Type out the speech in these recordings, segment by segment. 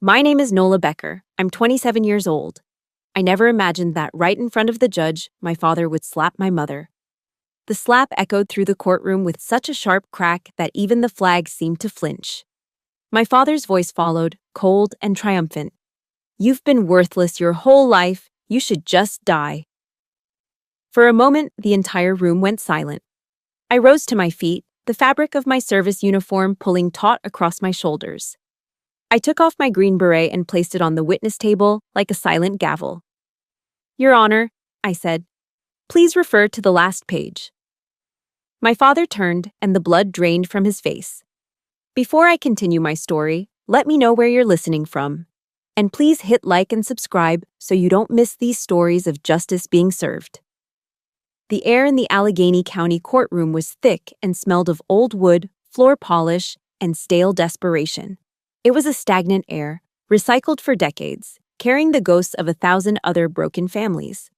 My name is Nola Becker. I'm 27 years old. I never imagined that right in front of the judge, my father would slap my mother. The slap echoed through the courtroom with such a sharp crack that even the flag seemed to flinch. My father's voice followed, cold and triumphant. "You've been worthless your whole life. You should just die." For a moment, the entire room went silent. I rose to my feet, the fabric of my service uniform pulling taut across my shoulders. I took off my green beret and placed it on the witness table like a silent gavel. "Your Honor," I said, "please refer to the last page." My father turned, and the blood drained from his face. Before I continue my story, let me know where you're listening from. And please hit like and subscribe so you don't miss these stories of justice being served. The air in the Allegheny County courtroom was thick and smelled of old wood, floor polish, and stale desperation. It was a stagnant air, recycled for decades, carrying the ghosts of 1,000 other broken families.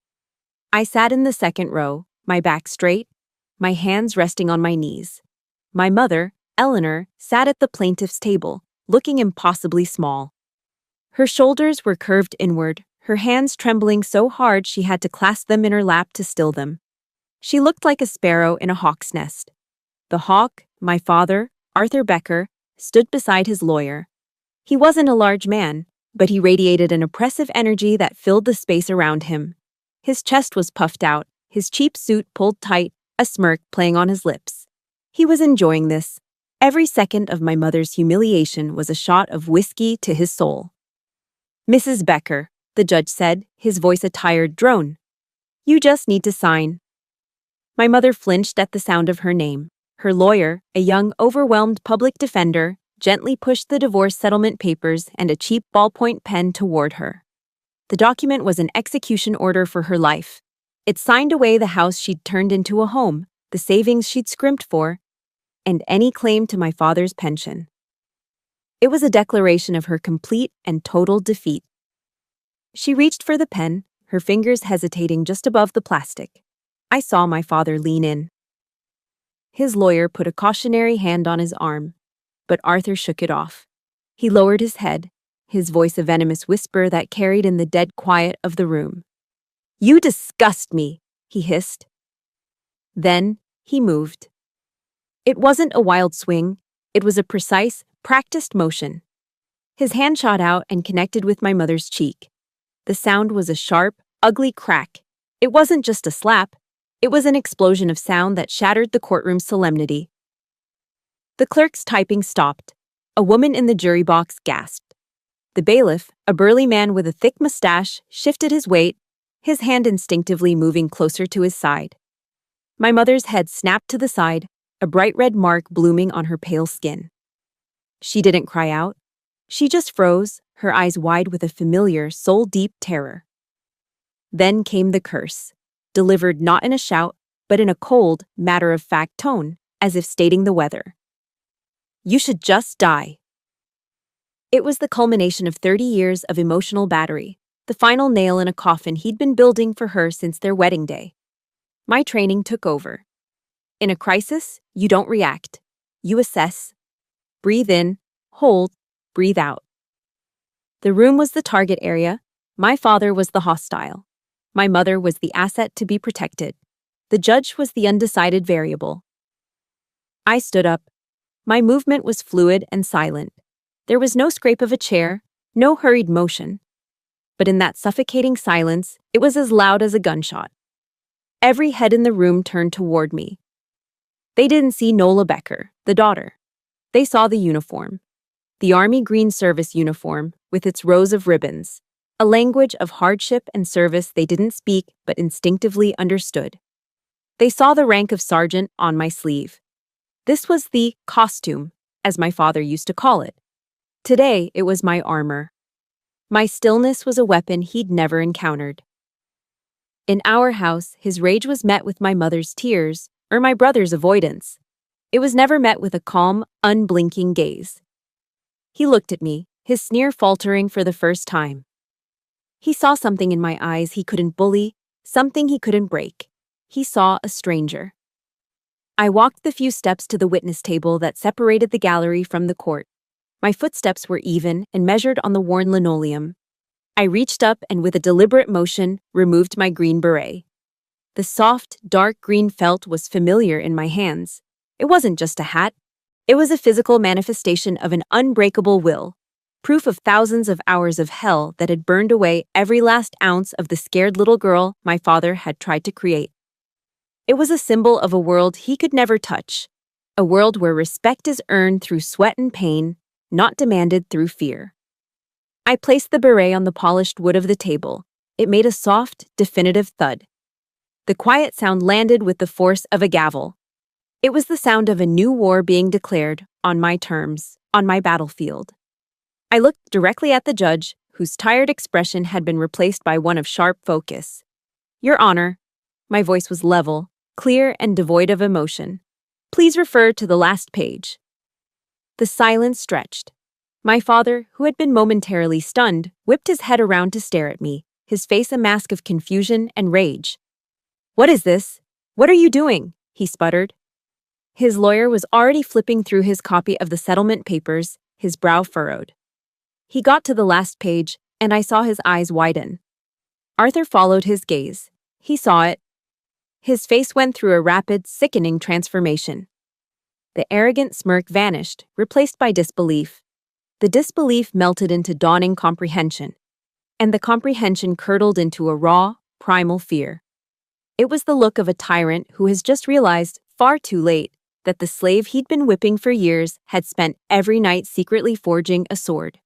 I sat in the second row, my back straight, my hands resting on my knees. My mother, Eleanor, sat at the plaintiff's table, looking impossibly small. Her shoulders were curved inward, her hands trembling so hard she had to clasp them in her lap to still them. She looked like a sparrow in a hawk's nest. The hawk, my father, Arthur Becker, stood beside his lawyer. He wasn't a large man, but he radiated an oppressive energy that filled the space around him. His chest was puffed out, his cheap suit pulled tight, a smirk playing on his lips. He was enjoying this. Every second of my mother's humiliation was a shot of whiskey to his soul. "Mrs. Becker," the judge said, his voice a tired drone. "You just need to sign." My mother flinched at the sound of her name. Her lawyer, a young, overwhelmed public defender, gently pushed the divorce settlement papers and a cheap ballpoint pen toward her. The document was an execution order for her life. It signed away the house she'd turned into a home, the savings she'd scrimped for, and any claim to my father's pension. It was a declaration of her complete and total defeat. She reached for the pen, her fingers hesitating just above the plastic. I saw my father lean in. His lawyer put a cautionary hand on his arm, but Arthur shook it off. He lowered his head, his voice a venomous whisper that carried in the dead quiet of the room. "You disgust me," he hissed. Then he moved. It wasn't a wild swing, it was a precise, practiced motion. His hand shot out and connected with my mother's cheek. The sound was a sharp, ugly crack. It wasn't just a slap, it was an explosion of sound that shattered the courtroom's solemnity. The clerk's typing stopped. A woman in the jury box gasped. The bailiff, a burly man with a thick mustache, shifted his weight, his hand instinctively moving closer to his side. My mother's head snapped to the side, a bright red mark blooming on her pale skin. She didn't cry out. She just froze, her eyes wide with a familiar, soul-deep terror. Then came the curse, delivered not in a shout, but in a cold, matter-of-fact tone, as if stating the weather. "You should just die." It was the culmination of 30 years of emotional battery, the final nail in a coffin he'd been building for her since their wedding day. My training took over. In a crisis, you don't react. You assess. Breathe in, hold, breathe out. The room was the target area. My father was the hostile. My mother was the asset to be protected. The judge was the undecided variable. I stood up. My movement was fluid and silent. There was no scrape of a chair, no hurried motion. But in that suffocating silence, it was as loud as a gunshot. Every head in the room turned toward me. They didn't see Nola Becker, the daughter. They saw the uniform. The Army Green Service uniform, with its rows of ribbons. A language of hardship and service they didn't speak but instinctively understood. They saw the rank of sergeant on my sleeve. This was the costume, as my father used to call it. Today, it was my armor. My stillness was a weapon he'd never encountered. In our house, his rage was met with my mother's tears or my brother's avoidance. It was never met with a calm, unblinking gaze. He looked at me, his sneer faltering for the first time. He saw something in my eyes he couldn't bully, something he couldn't break. He saw a stranger. I walked the few steps to the witness table that separated the gallery from the court. My footsteps were even and measured on the worn linoleum. I reached up and with a deliberate motion, removed my green beret. The soft, dark green felt was familiar in my hands. It wasn't just a hat. It was a physical manifestation of an unbreakable will, proof of thousands of hours of hell that had burned away every last ounce of the scared little girl my father had tried to create. It was a symbol of a world he could never touch, a world where respect is earned through sweat and pain, not demanded through fear. I placed the beret on the polished wood of the table. It made a soft, definitive thud. The quiet sound landed with the force of a gavel. It was the sound of a new war being declared, on my terms, on my battlefield. I looked directly at the judge, whose tired expression had been replaced by one of sharp focus. "Your Honor," my voice was level, clear and devoid of emotion. "Please refer to the last page." The silence stretched. My father, who had been momentarily stunned, whipped his head around to stare at me, his face a mask of confusion and rage. "What is this? What are you doing?" he sputtered. His lawyer was already flipping through his copy of the settlement papers, his brow furrowed. He got to the last page, and I saw his eyes widen. Arthur followed his gaze. He saw it. His face went through a rapid, sickening transformation. The arrogant smirk vanished, replaced by disbelief. The disbelief melted into dawning comprehension, and the comprehension curdled into a raw, primal fear. It was the look of a tyrant who has just realized, far too late, that the slave he'd been whipping for years had spent every night secretly forging a sword.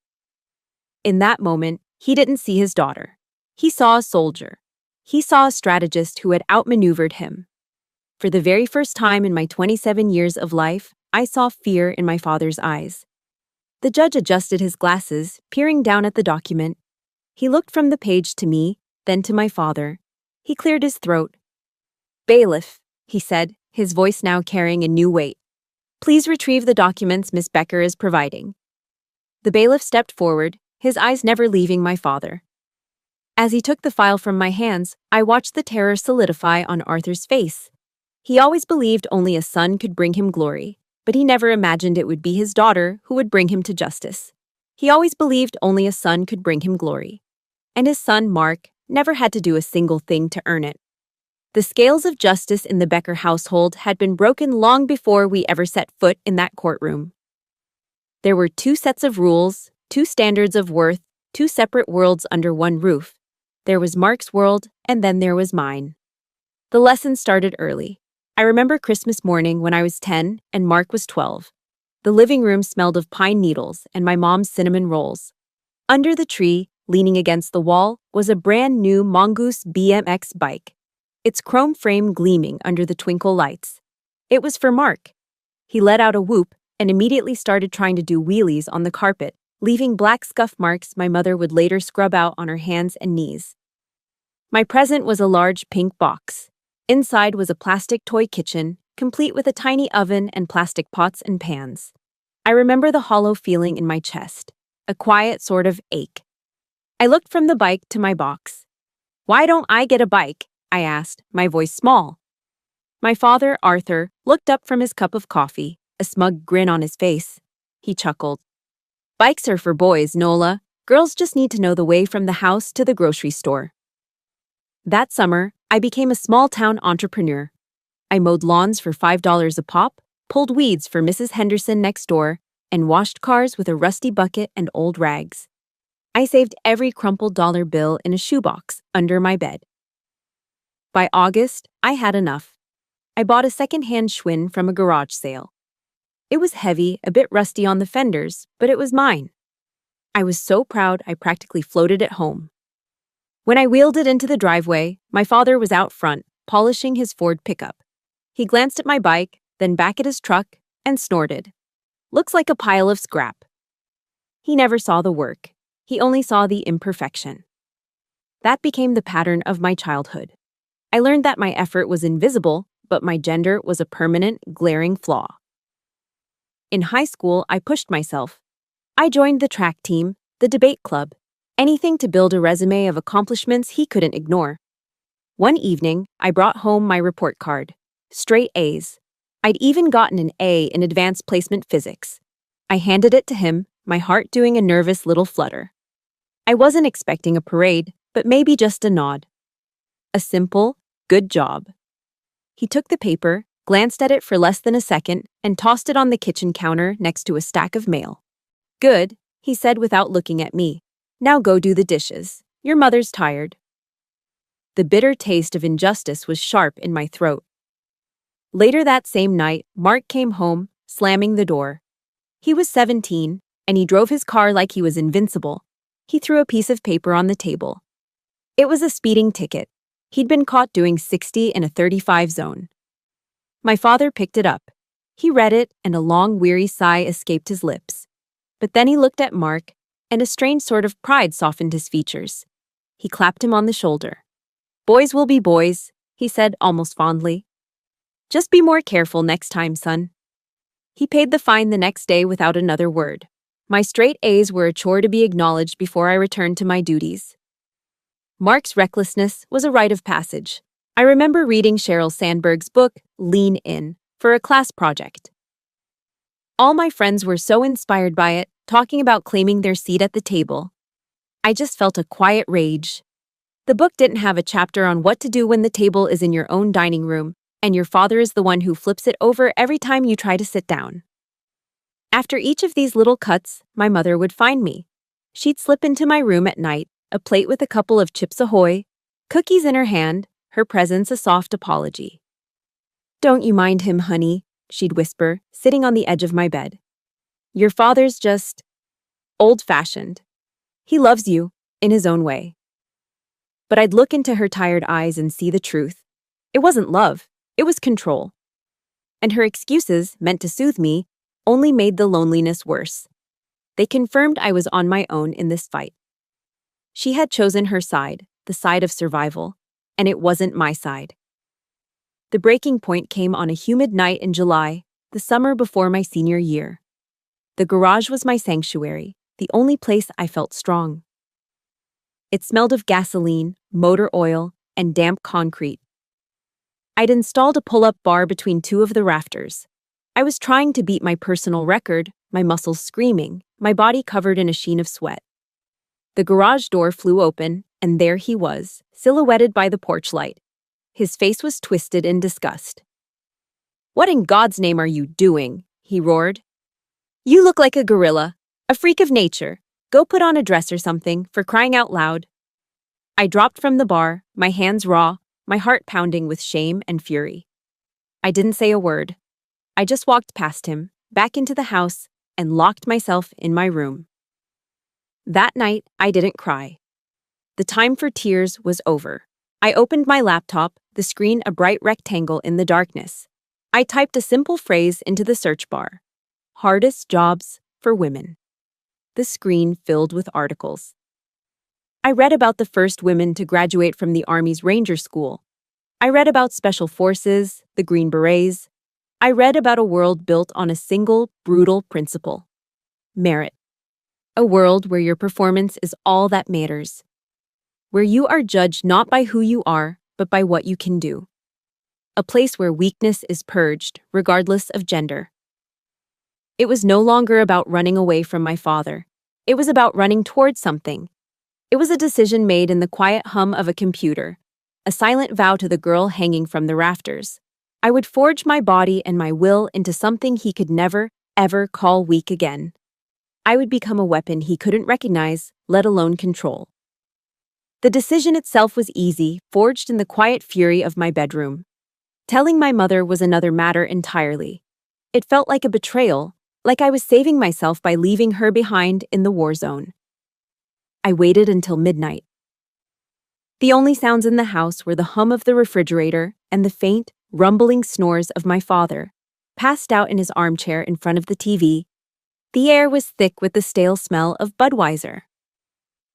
In that moment, he didn't see his daughter. He saw a soldier. He saw a strategist who had outmaneuvered him. For the very first time in my 27 years of life, I saw fear in my father's eyes. The judge adjusted his glasses, peering down at the document. He looked from the page to me, then to my father. He cleared his throat. "Bailiff," he said, his voice now carrying a new weight. "Please retrieve the documents Miss Becker is providing." The bailiff stepped forward, his eyes never leaving my father. As he took the file from my hands, I watched the terror solidify on Arthur's face. He always believed only a son could bring him glory, but he never imagined it would be his daughter who would bring him to justice. He always believed only a son could bring him glory. And his son, Mark, never had to do a single thing to earn it. The scales of justice in the Becker household had been broken long before we ever set foot in that courtroom. There were two sets of rules, two standards of worth, two separate worlds under one roof. There was Mark's world, and then there was mine. The lesson started early. I remember Christmas morning when I was 10 and Mark was 12. The living room smelled of pine needles and my mom's cinnamon rolls. Under the tree, leaning against the wall, was a brand new Mongoose BMX bike, its chrome frame gleaming under the twinkle lights. It was for Mark. He let out a whoop and immediately started trying to do wheelies on the carpet, leaving black scuff marks my mother would later scrub out on her hands and knees. My present was a large pink box. Inside was a plastic toy kitchen, complete with a tiny oven and plastic pots and pans. I remember the hollow feeling in my chest, a quiet sort of ache. I looked from the bike to my box. "Why don't I get a bike?" I asked, my voice small. My father, Arthur, looked up from his cup of coffee, a smug grin on his face. He chuckled. "Bikes are for boys, Nola. Girls just need to know the way from the house to the grocery store." That summer, I became a small-town entrepreneur. I mowed lawns for $5 a pop, pulled weeds for Mrs. Henderson next door, and washed cars with a rusty bucket and old rags. I saved every crumpled dollar bill in a shoebox under my bed. By August, I had enough. I bought a second-hand Schwinn from a garage sale. It was heavy, a bit rusty on the fenders, but it was mine. I was so proud I practically floated it home. When I wheeled it into the driveway, my father was out front, polishing his Ford pickup. He glanced at my bike, then back at his truck, and snorted. "Looks like a pile of scrap." He never saw the work. He only saw the imperfection. That became the pattern of my childhood. I learned that my effort was invisible, but my gender was a permanent, glaring flaw. In high school, I pushed myself. I joined the track team, the debate club, anything to build a resume of accomplishments he couldn't ignore. One evening, I brought home my report card. Straight A's. I'd even gotten an A in advanced placement physics. I handed it to him, my heart doing a nervous little flutter. I wasn't expecting a parade, but maybe just a nod. A simple, good job. He took the paper, glanced at it for less than a second, and tossed it on the kitchen counter next to a stack of mail. Good, he said without looking at me. Now go do the dishes. Your mother's tired. The bitter taste of injustice was sharp in my throat. Later that same night, Mark came home, slamming the door. He was 17, and he drove his car like he was invincible. He threw a piece of paper on the table. It was a speeding ticket. He'd been caught doing 60 in a 35 zone. My father picked it up. He read it, and a long, weary sigh escaped his lips. But then he looked at Mark, and a strange sort of pride softened his features. He clapped him on the shoulder. "Boys will be boys," he said almost fondly. "Just be more careful next time, son." He paid the fine the next day without another word. My straight A's were a chore to be acknowledged before I returned to my duties. Mark's recklessness was a rite of passage. I remember reading Sheryl Sandberg's book, Lean In, for a class project. All my friends were so inspired by it, talking about claiming their seat at the table. I just felt a quiet rage. The book didn't have a chapter on what to do when the table is in your own dining room, and your father is the one who flips it over every time you try to sit down. After each of these little cuts, my mother would find me. She'd slip into my room at night, a plate with a couple of Chips Ahoy, cookies in her hand, her presence a soft apology. "Don't you mind him, honey," she'd whisper, sitting on the edge of my bed. "Your father's just old-fashioned. He loves you, in his own way." But I'd look into her tired eyes and see the truth. It wasn't love, it was control. And her excuses, meant to soothe me, only made the loneliness worse. They confirmed I was on my own in this fight. She had chosen her side, the side of survival, and it wasn't my side. The breaking point came on a humid night in July, the summer before my senior year. The garage was my sanctuary, the only place I felt strong. It smelled of gasoline, motor oil, and damp concrete. I'd installed a pull-up bar between two of the rafters. I was trying to beat my personal record, my muscles screaming, my body covered in a sheen of sweat. The garage door flew open, and there he was, silhouetted by the porch light. His face was twisted in disgust. "What in God's name are you doing?" he roared. "You look like a gorilla, a freak of nature. Go put on a dress or something, for crying out loud." I dropped from the bar, my hands raw, my heart pounding with shame and fury. I didn't say a word. I just walked past him, back into the house, and locked myself in my room. That night, I didn't cry. The time for tears was over. I opened my laptop, the screen a bright rectangle in the darkness. I typed a simple phrase into the search bar. "Hardest jobs for women." The screen filled with articles. I read about the first women to graduate from the Army's Ranger School. I read about Special Forces, the Green Berets. I read about a world built on a single, brutal principle: merit. A world where your performance is all that matters. Where you are judged not by who you are, but by what you can do. A place where weakness is purged, regardless of gender. It was no longer about running away from my father. It was about running towards something. It was a decision made in the quiet hum of a computer, a silent vow to the girl hanging from the rafters. I would forge my body and my will into something he could never, ever call weak again. I would become a weapon he couldn't recognize, let alone control. The decision itself was easy, forged in the quiet fury of my bedroom. Telling my mother was another matter entirely. It felt like a betrayal, like I was saving myself by leaving her behind in the war zone. I waited until midnight. The only sounds in the house were the hum of the refrigerator and the faint, rumbling snores of my father, passed out in his armchair in front of the TV. The air was thick with the stale smell of Budweiser.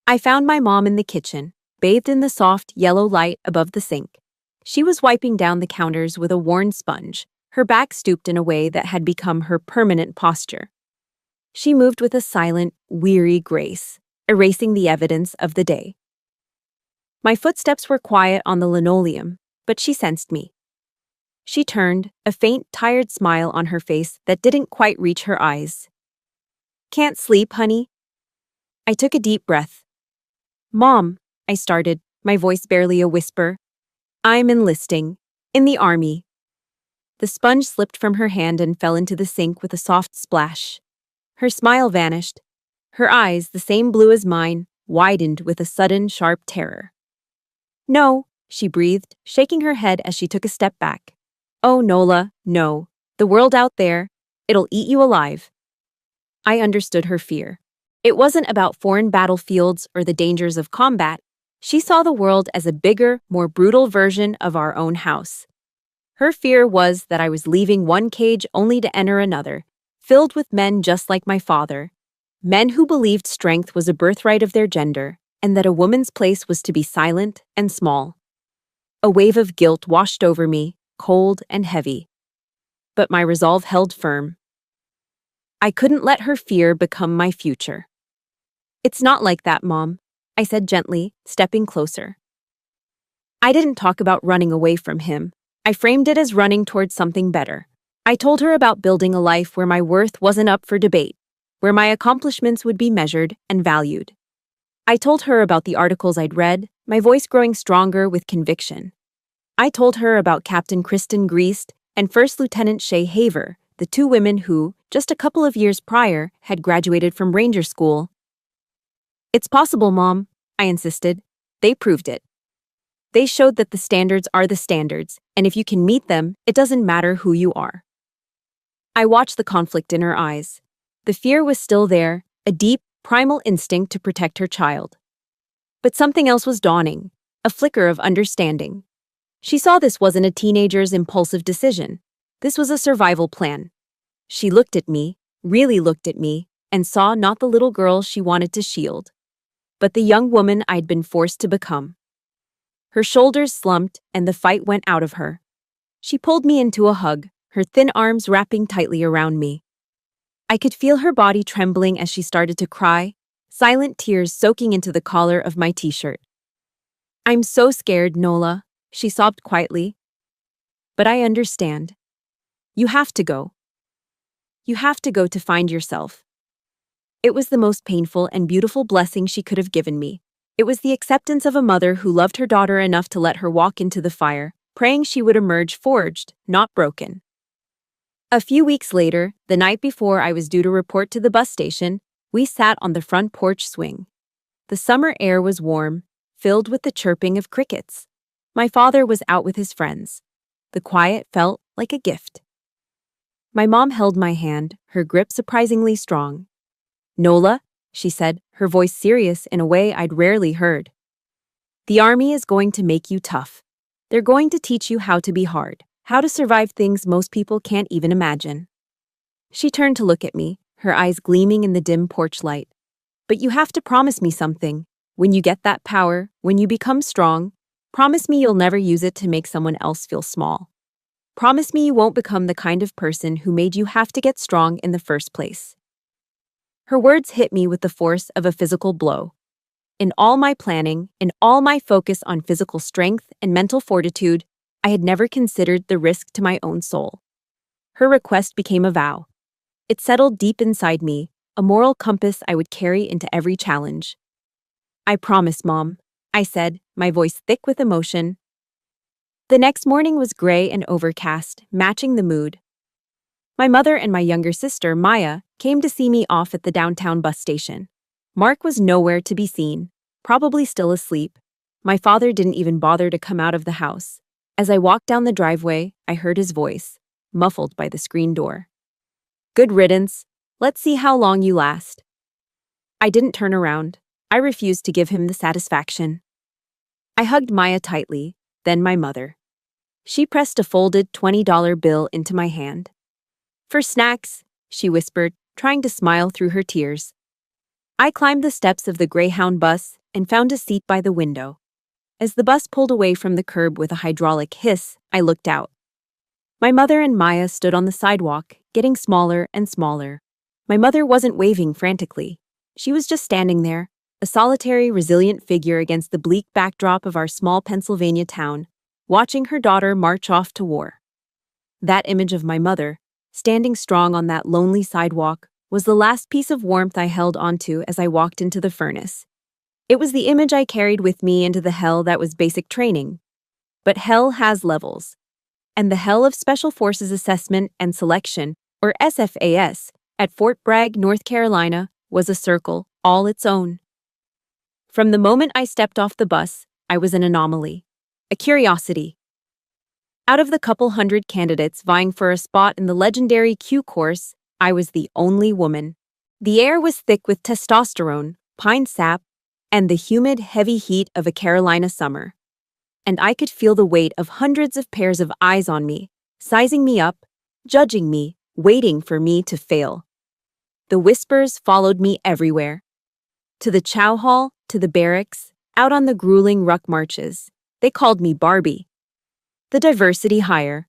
I found my mom in the kitchen, bathed in the soft, yellow light above the sink. She was wiping down the counters with a worn sponge, her back stooped in a way that had become her permanent posture. She moved with a silent, weary grace, erasing the evidence of the day. My footsteps were quiet on the linoleum, but she sensed me. She turned, a faint, tired smile on her face that didn't quite reach her eyes. Can't sleep, honey? I took a deep breath. Mom, I started, my voice barely a whisper. I'm enlisting. In the army. The sponge slipped from her hand and fell into the sink with a soft splash. Her smile vanished. Her eyes, the same blue as mine, widened with a sudden, sharp terror. No, she breathed, shaking her head as she took a step back. Oh, Nola, no. The world out there, it'll eat you alive. I understood her fear. It wasn't about foreign battlefields or the dangers of combat. She saw the world as a bigger, more brutal version of our own house. Her fear was that I was leaving one cage only to enter another, filled with men just like my father. Men who believed strength was a birthright of their gender, and that a woman's place was to be silent and small. A wave of guilt washed over me, cold and heavy. But my resolve held firm. I couldn't let her fear become my future. It's not like that, Mom, I said gently, stepping closer. I didn't talk about running away from him. I framed it as running towards something better. I told her about building a life where my worth wasn't up for debate, where my accomplishments would be measured and valued. I told her about the articles I'd read, my voice growing stronger with conviction. I told her about Captain Kristen Greast and First Lieutenant Shay Haver, the two women who, just a couple of years prior, had graduated from Ranger School. It's possible, Mom, I insisted. They proved it. They showed that the standards are the standards, and if you can meet them, it doesn't matter who you are. I watched the conflict in her eyes. The fear was still there, a deep, primal instinct to protect her child. But something else was dawning, a flicker of understanding. She saw this wasn't a teenager's impulsive decision. This was a survival plan. She looked at me, really looked at me, and saw not the little girl she wanted to shield, but the young woman I'd been forced to become. Her shoulders slumped and the fight went out of her. She pulled me into a hug, her thin arms wrapping tightly around me. I could feel her body trembling as she started to cry, silent tears soaking into the collar of my t-shirt. I'm so scared, Nola, she sobbed quietly. But I understand. You have to go. You have to go to find yourself. It was the most painful and beautiful blessing she could have given me. It was the acceptance of a mother who loved her daughter enough to let her walk into the fire, praying she would emerge forged, not broken. A few weeks later, the night before I was due to report to the bus station, we sat on the front porch swing. The summer air was warm, filled with the chirping of crickets. My father was out with his friends. The quiet felt like a gift. My mom held my hand, her grip surprisingly strong. Nola, she said, her voice serious in a way I'd rarely heard. The army is going to make you tough. They're going to teach you how to be hard, how to survive things most people can't even imagine. She turned to look at me, her eyes gleaming in the dim porch light. But you have to promise me something. When you get that power, when you become strong, promise me you'll never use it to make someone else feel small. Promise me you won't become the kind of person who made you have to get strong in the first place. Her words hit me with the force of a physical blow. In all my planning, in all my focus on physical strength and mental fortitude, I had never considered the risk to my own soul. Her request became a vow. It settled deep inside me, a moral compass I would carry into every challenge. I promise, Mom, I said, my voice thick with emotion. The next morning was gray and overcast, matching the mood. My mother and my younger sister, Maya, came to see me off at the downtown bus station. Mark was nowhere to be seen, probably still asleep. My father didn't even bother to come out of the house. As I walked down the driveway, I heard his voice, muffled by the screen door. Good riddance. Let's see how long you last. I didn't turn around. I refused to give him the satisfaction. I hugged Maya tightly, then my mother. She pressed a folded $20 bill into my hand. For snacks, she whispered, trying to smile through her tears. I climbed the steps of the Greyhound bus and found a seat by the window. As the bus pulled away from the curb with a hydraulic hiss, I looked out. My mother and Maya stood on the sidewalk, getting smaller and smaller. My mother wasn't waving frantically. She was just standing there, a solitary, resilient figure against the bleak backdrop of our small Pennsylvania town, watching her daughter march off to war. That image of my mother, standing strong on that lonely sidewalk, was the last piece of warmth I held onto as I walked into the furnace. It was the image I carried with me into the hell that was basic training. But hell has levels. And the hell of Special Forces Assessment and Selection, or SFAS, at Fort Bragg, North Carolina, was a circle all its own. From the moment I stepped off the bus, I was an anomaly, a curiosity. Out of the couple hundred candidates vying for a spot in the legendary Q course, I was the only woman. The air was thick with testosterone, pine sap, and the humid, heavy heat of a Carolina summer. And I could feel the weight of hundreds of pairs of eyes on me, sizing me up, judging me, waiting for me to fail. The whispers followed me everywhere. To the chow hall, to the barracks, out on the grueling ruck marches. They called me Barbie. The diversity hire.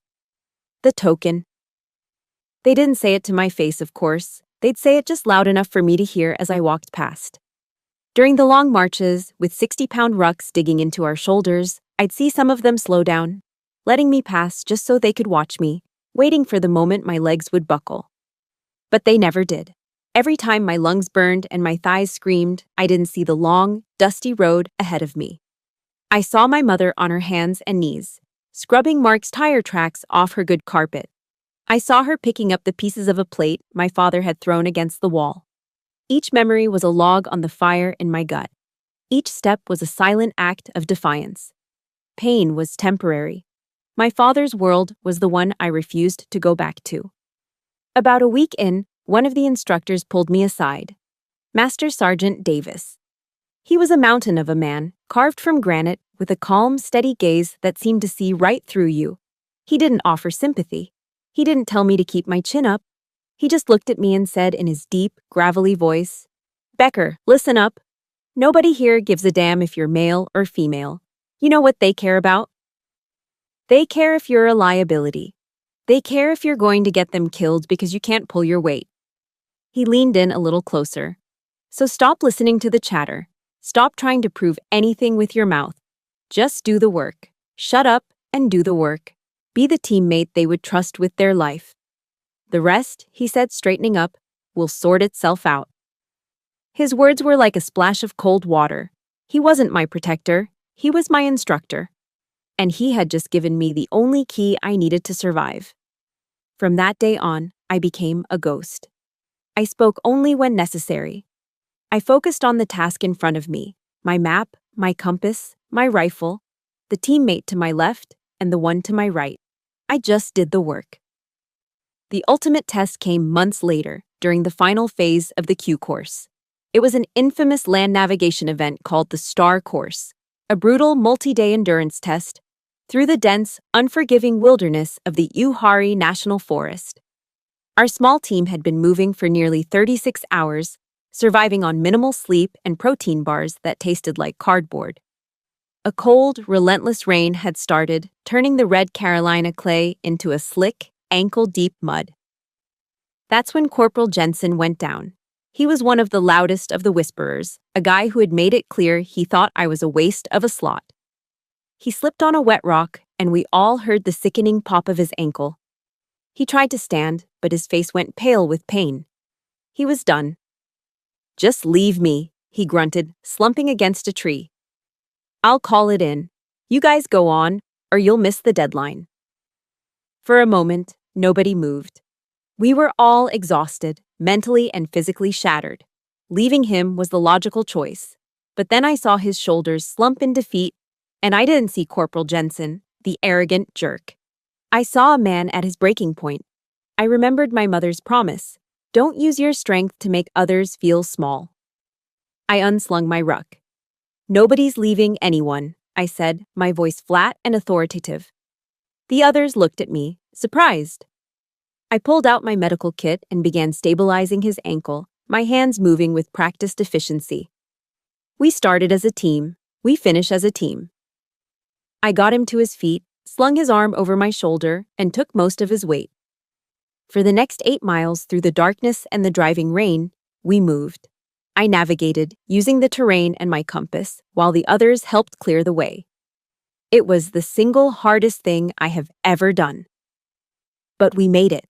The token. They didn't say it to my face, of course. They'd say it just loud enough for me to hear as I walked past. During the long marches, with 60-pound rucks digging into our shoulders, I'd see some of them slow down, letting me pass just so they could watch me, waiting for the moment my legs would buckle. But they never did. Every time my lungs burned and my thighs screamed, I didn't see the long, dusty road ahead of me. I saw my mother on her hands and knees, scrubbing Mark's tire tracks off her good carpet. I saw her picking up the pieces of a plate my father had thrown against the wall. Each memory was a log on the fire in my gut. Each step was a silent act of defiance. Pain was temporary. My father's world was the one I refused to go back to. About a week in, one of the instructors pulled me aside. Master Sergeant Davis. He was a mountain of a man, carved from granite, with a calm, steady gaze that seemed to see right through you. He didn't offer sympathy. He didn't tell me to keep my chin up. He just looked at me and said in his deep, gravelly voice, "Becker, listen up. Nobody here gives a damn if you're male or female. You know what they care about? They care if you're a liability. They care if you're going to get them killed because you can't pull your weight." He leaned in a little closer. "So stop listening to the chatter. Stop trying to prove anything with your mouth. Just do the work. Shut up and do the work. Be the teammate they would trust with their life. The rest," he said, straightening up, "will sort itself out." His words were like a splash of cold water. He wasn't my protector. He was my instructor. And he had just given me the only key I needed to survive. From that day on, I became a ghost. I spoke only when necessary. I focused on the task in front of me, my map, my compass, my rifle, the teammate to my left, and the one to my right. I just did the work. The ultimate test came months later, during the final phase of the Q course. It was an infamous land navigation event called the Star Course, a brutal multi-day endurance test through the dense, unforgiving wilderness of the Uwharrie National Forest. Our small team had been moving for nearly 36 hours, surviving on minimal sleep and protein bars that tasted like cardboard. A cold, relentless rain had started, turning the red Carolina clay into a slick, ankle-deep mud. That's when Corporal Jensen went down. He was one of the loudest of the whisperers, a guy who had made it clear he thought I was a waste of a slot. He slipped on a wet rock, and we all heard the sickening pop of his ankle. He tried to stand, but his face went pale with pain. He was done. "Just leave me," he grunted, slumping against a tree. "I'll call it in. You guys go on, or you'll miss the deadline." For a moment, nobody moved. We were all exhausted, mentally and physically shattered. Leaving him was the logical choice. But then I saw his shoulders slump in defeat, and I didn't see Corporal Jensen, the arrogant jerk. I saw a man at his breaking point. I remembered my mother's promise: don't use your strength to make others feel small. I unslung my ruck. "Nobody's leaving anyone," I said, my voice flat and authoritative. The others looked at me, surprised. I pulled out my medical kit and began stabilizing his ankle, my hands moving with practiced efficiency. We started as a team. We finish as a team. I got him to his feet, slung his arm over my shoulder, and took most of his weight. For the next 8 miles through the darkness and the driving rain, we moved. I navigated, using the terrain and my compass, while the others helped clear the way. It was the single hardest thing I have ever done. But we made it.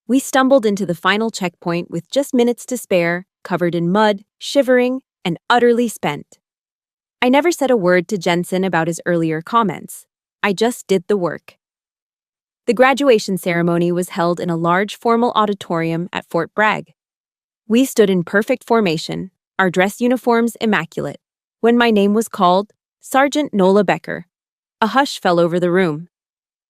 We stumbled into the final checkpoint with just minutes to spare, covered in mud, shivering, and utterly spent. I never said a word to Jensen about his earlier comments. I just did the work. The graduation ceremony was held in a large formal auditorium at Fort Bragg. We stood in perfect formation, our dress uniforms immaculate. When my name was called, Sergeant Nola Becker. A hush fell over the room.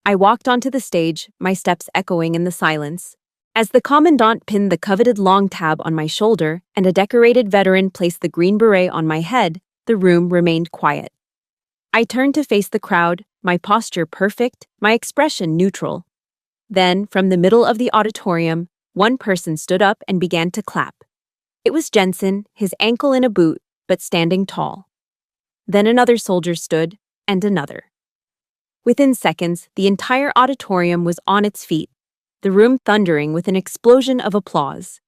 I walked onto the stage, my steps echoing in the silence. As the commandant pinned the coveted long tab on my shoulder and a decorated veteran placed the green beret on my head, the room remained quiet. I turned to face the crowd, my posture perfect, my expression neutral. Then, from the middle of the auditorium, one person stood up and began to clap. It was Jensen, his ankle in a boot, but standing tall. Then another soldier stood, and another. Within seconds, the entire auditorium was on its feet, the room thundering with an explosion of applause.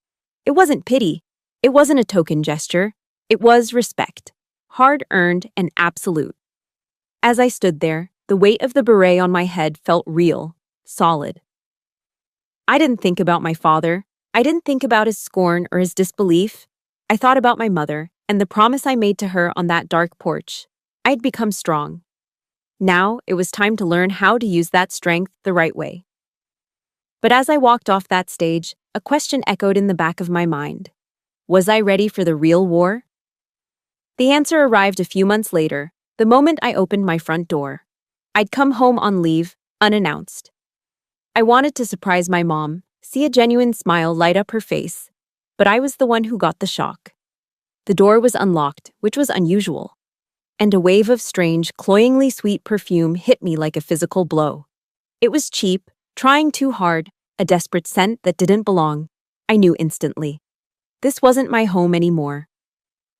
It wasn't pity. It wasn't a token gesture. It was respect, hard-earned and absolute. As I stood there, the weight of the beret on my head felt real, solid. I didn't think about my father. I didn't think about his scorn or his disbelief. I thought about my mother and the promise I made to her on that dark porch. I'd become strong. Now it was time to learn how to use that strength the right way. But as I walked off that stage, a question echoed in the back of my mind. Was I ready for the real war? The answer arrived a few months later, the moment I opened my front door. I'd come home on leave, unannounced. I wanted to surprise my mom, see a genuine smile light up her face, but I was the one who got the shock. The door was unlocked, which was unusual, and a wave of strange, cloyingly sweet perfume hit me like a physical blow. It was cheap, trying too hard, a desperate scent that didn't belong. I knew instantly. This wasn't my home anymore.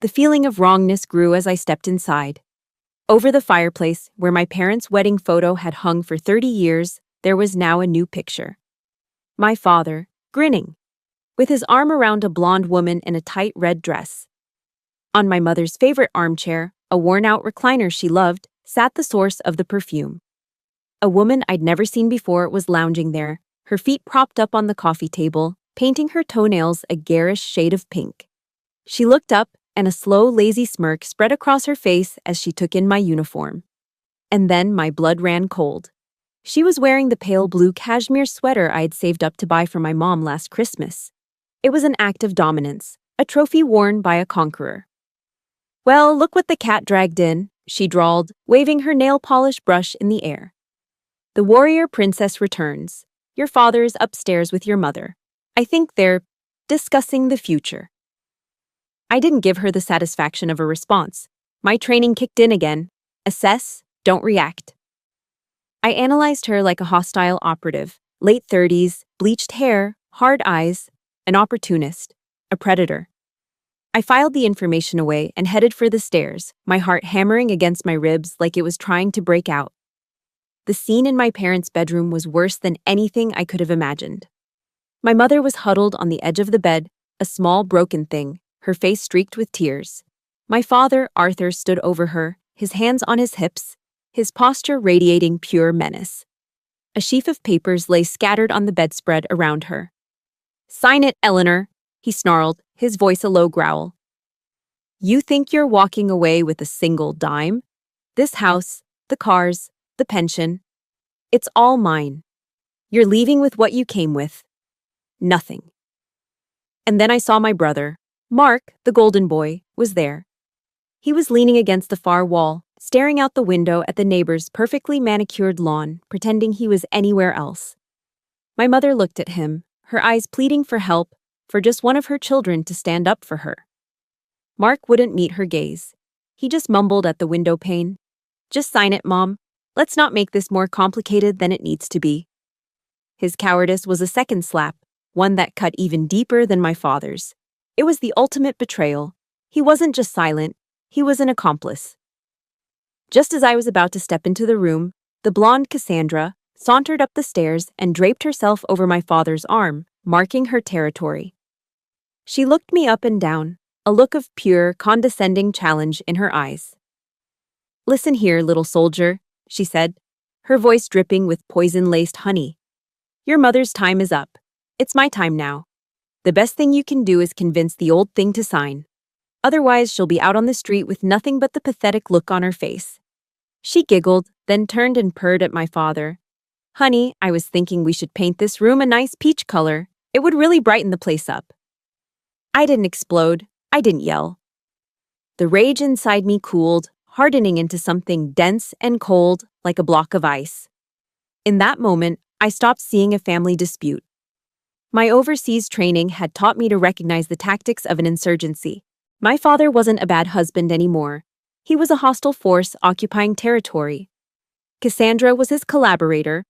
The feeling of wrongness grew as I stepped inside. Over the fireplace, where my parents' wedding photo had hung for 30 years, there was now a new picture. My father, grinning, with his arm around a blonde woman in a tight red dress. On my mother's favorite armchair, a worn-out recliner she loved, sat the source of the perfume. A woman I'd never seen before was lounging there, her feet propped up on the coffee table, painting her toenails a garish shade of pink. She looked up, and a slow, lazy smirk spread across her face as she took in my uniform. And then my blood ran cold. She was wearing the pale blue cashmere sweater I had saved up to buy for my mom last Christmas. It was an act of dominance, a trophy worn by a conqueror. "Well, look what the cat dragged in," she drawled, waving her nail polish brush in the air. "The warrior princess returns. Your father is upstairs with your mother. I think they're discussing the future." I didn't give her the satisfaction of a response. My training kicked in again. Assess, don't react. I analyzed her like a hostile operative, late 30s, bleached hair, hard eyes, an opportunist, a predator. I filed the information away and headed for the stairs, my heart hammering against my ribs like it was trying to break out. The scene in my parents' bedroom was worse than anything I could have imagined. My mother was huddled on the edge of the bed, a small broken thing, her face streaked with tears. My father, Arthur, stood over her, his hands on his hips, his posture radiating pure menace. A sheaf of papers lay scattered on the bedspread around her. "Sign it, Eleanor," he snarled, his voice a low growl. "You think you're walking away with a single dime? This house, the cars, the pension, it's all mine. You're leaving with what you came with. Nothing." And then I saw my brother. Mark, the golden boy, was there. He was leaning against the far wall, staring out the window at the neighbor's perfectly manicured lawn, pretending he was anywhere else. My mother looked at him, her eyes pleading for help, for just one of her children to stand up for her. Mark wouldn't meet her gaze. He just mumbled at the window pane. "Just sign it, Mom. Let's not make this more complicated than it needs to be." His cowardice was a second slap, one that cut even deeper than my father's. It was the ultimate betrayal. He wasn't just silent, he was an accomplice. Just as I was about to step into the room, the blonde Cassandra sauntered up the stairs and draped herself over my father's arm, marking her territory. She looked me up and down, a look of pure, condescending challenge in her eyes. "Listen here, little soldier," she said, her voice dripping with poison-laced honey. "Your mother's time is up. It's my time now. The best thing you can do is convince the old thing to sign. Otherwise, she'll be out on the street with nothing but the pathetic look on her face. She giggled, then turned and purred at my father. Honey, I was thinking we should paint this room a nice peach color. It would really brighten the place up. I didn't explode. I didn't yell. The rage inside me cooled, hardening into something dense and cold, like a block of ice. In that moment, I stopped seeing a family dispute. My overseas training had taught me to recognize the tactics of an insurgency. My father wasn't a bad husband anymore. He was a hostile force occupying territory. Cassandra was his collaborator,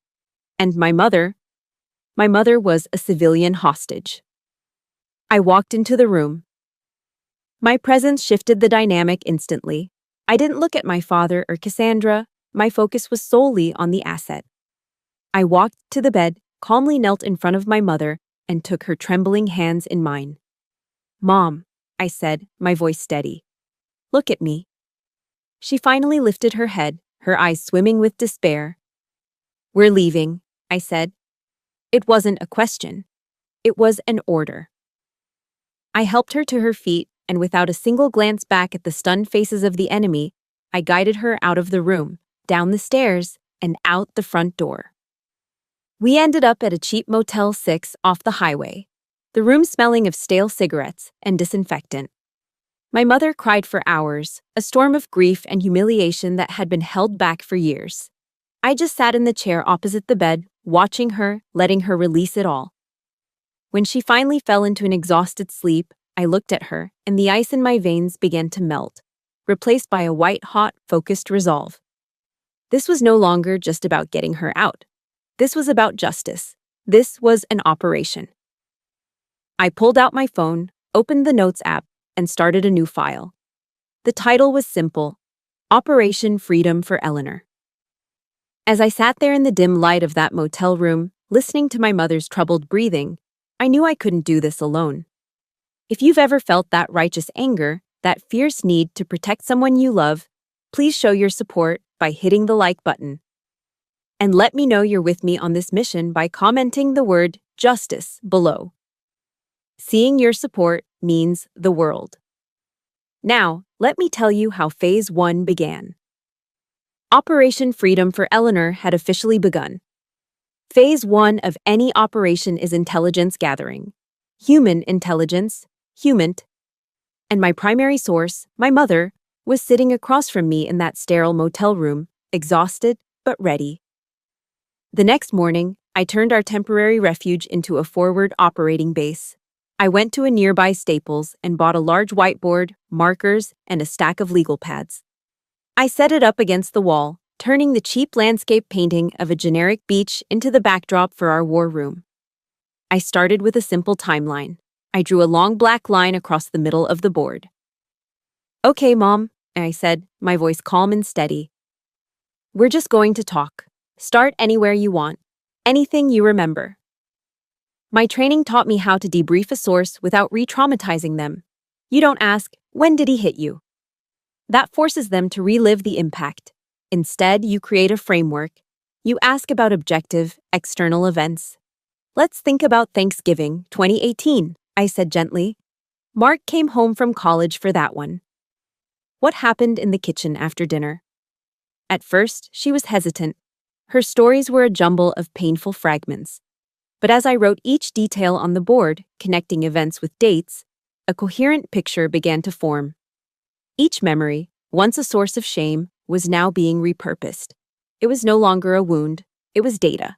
and my mother was a civilian hostage. I walked into the room. My presence shifted the dynamic instantly. I didn't look at my father or Cassandra. My focus was solely on the asset. I walked to the bed, calmly knelt in front of my mother, and took her trembling hands in mine. Mom, I said, my voice steady. Look at me. She finally lifted her head, her eyes swimming with despair. We're leaving, I said. It wasn't a question. It was an order. I helped her to her feet, and without a single glance back at the stunned faces of the enemy, I guided her out of the room, down the stairs, and out the front door. We ended up at a cheap Motel 6 off the highway, the room smelling of stale cigarettes and disinfectant. My mother cried for hours, a storm of grief and humiliation that had been held back for years. I just sat in the chair opposite the bed, watching her, letting her release it all. When she finally fell into an exhausted sleep, I looked at her, and the ice in my veins began to melt, replaced by a white-hot, focused resolve. This was no longer just about getting her out. This was about justice. This was an operation. I pulled out my phone, opened the Notes app, and started a new file. The title was simple: Operation Freedom for Eleanor. As I sat there in the dim light of that motel room, listening to my mother's troubled breathing, I knew I couldn't do this alone. If you've ever felt that righteous anger, that fierce need to protect someone you love, please show your support by hitting the like button. And let me know you're with me on this mission by commenting the word justice below. Seeing your support means the world. Now, let me tell you how Phase 1 began. Operation Freedom for Eleanor had officially begun. Phase 1 of any operation is intelligence gathering. Human intelligence, HUMINT. And my primary source, my mother, was sitting across from me in that sterile motel room, exhausted but ready. The next morning, I turned our temporary refuge into a forward operating base. I went to a nearby Staples and bought a large whiteboard, markers, and a stack of legal pads. I set it up against the wall, turning the cheap landscape painting of a generic beach into the backdrop for our war room. I started with a simple timeline. I drew a long black line across the middle of the board. Okay, Mom, I said, my voice calm and steady. We're just going to talk. Start anywhere you want. Anything you remember. My training taught me how to debrief a source without re-traumatizing them. You don't ask, when did he hit you? That forces them to relive the impact. Instead, you create a framework. You ask about objective, external events. Let's think about Thanksgiving 2018, I said gently. Mark came home from college for that one. What happened in the kitchen after dinner? At first, she was hesitant. Her stories were a jumble of painful fragments. But as I wrote each detail on the board, connecting events with dates, a coherent picture began to form. Each memory, once a source of shame, was now being repurposed. It was no longer a wound, it was data.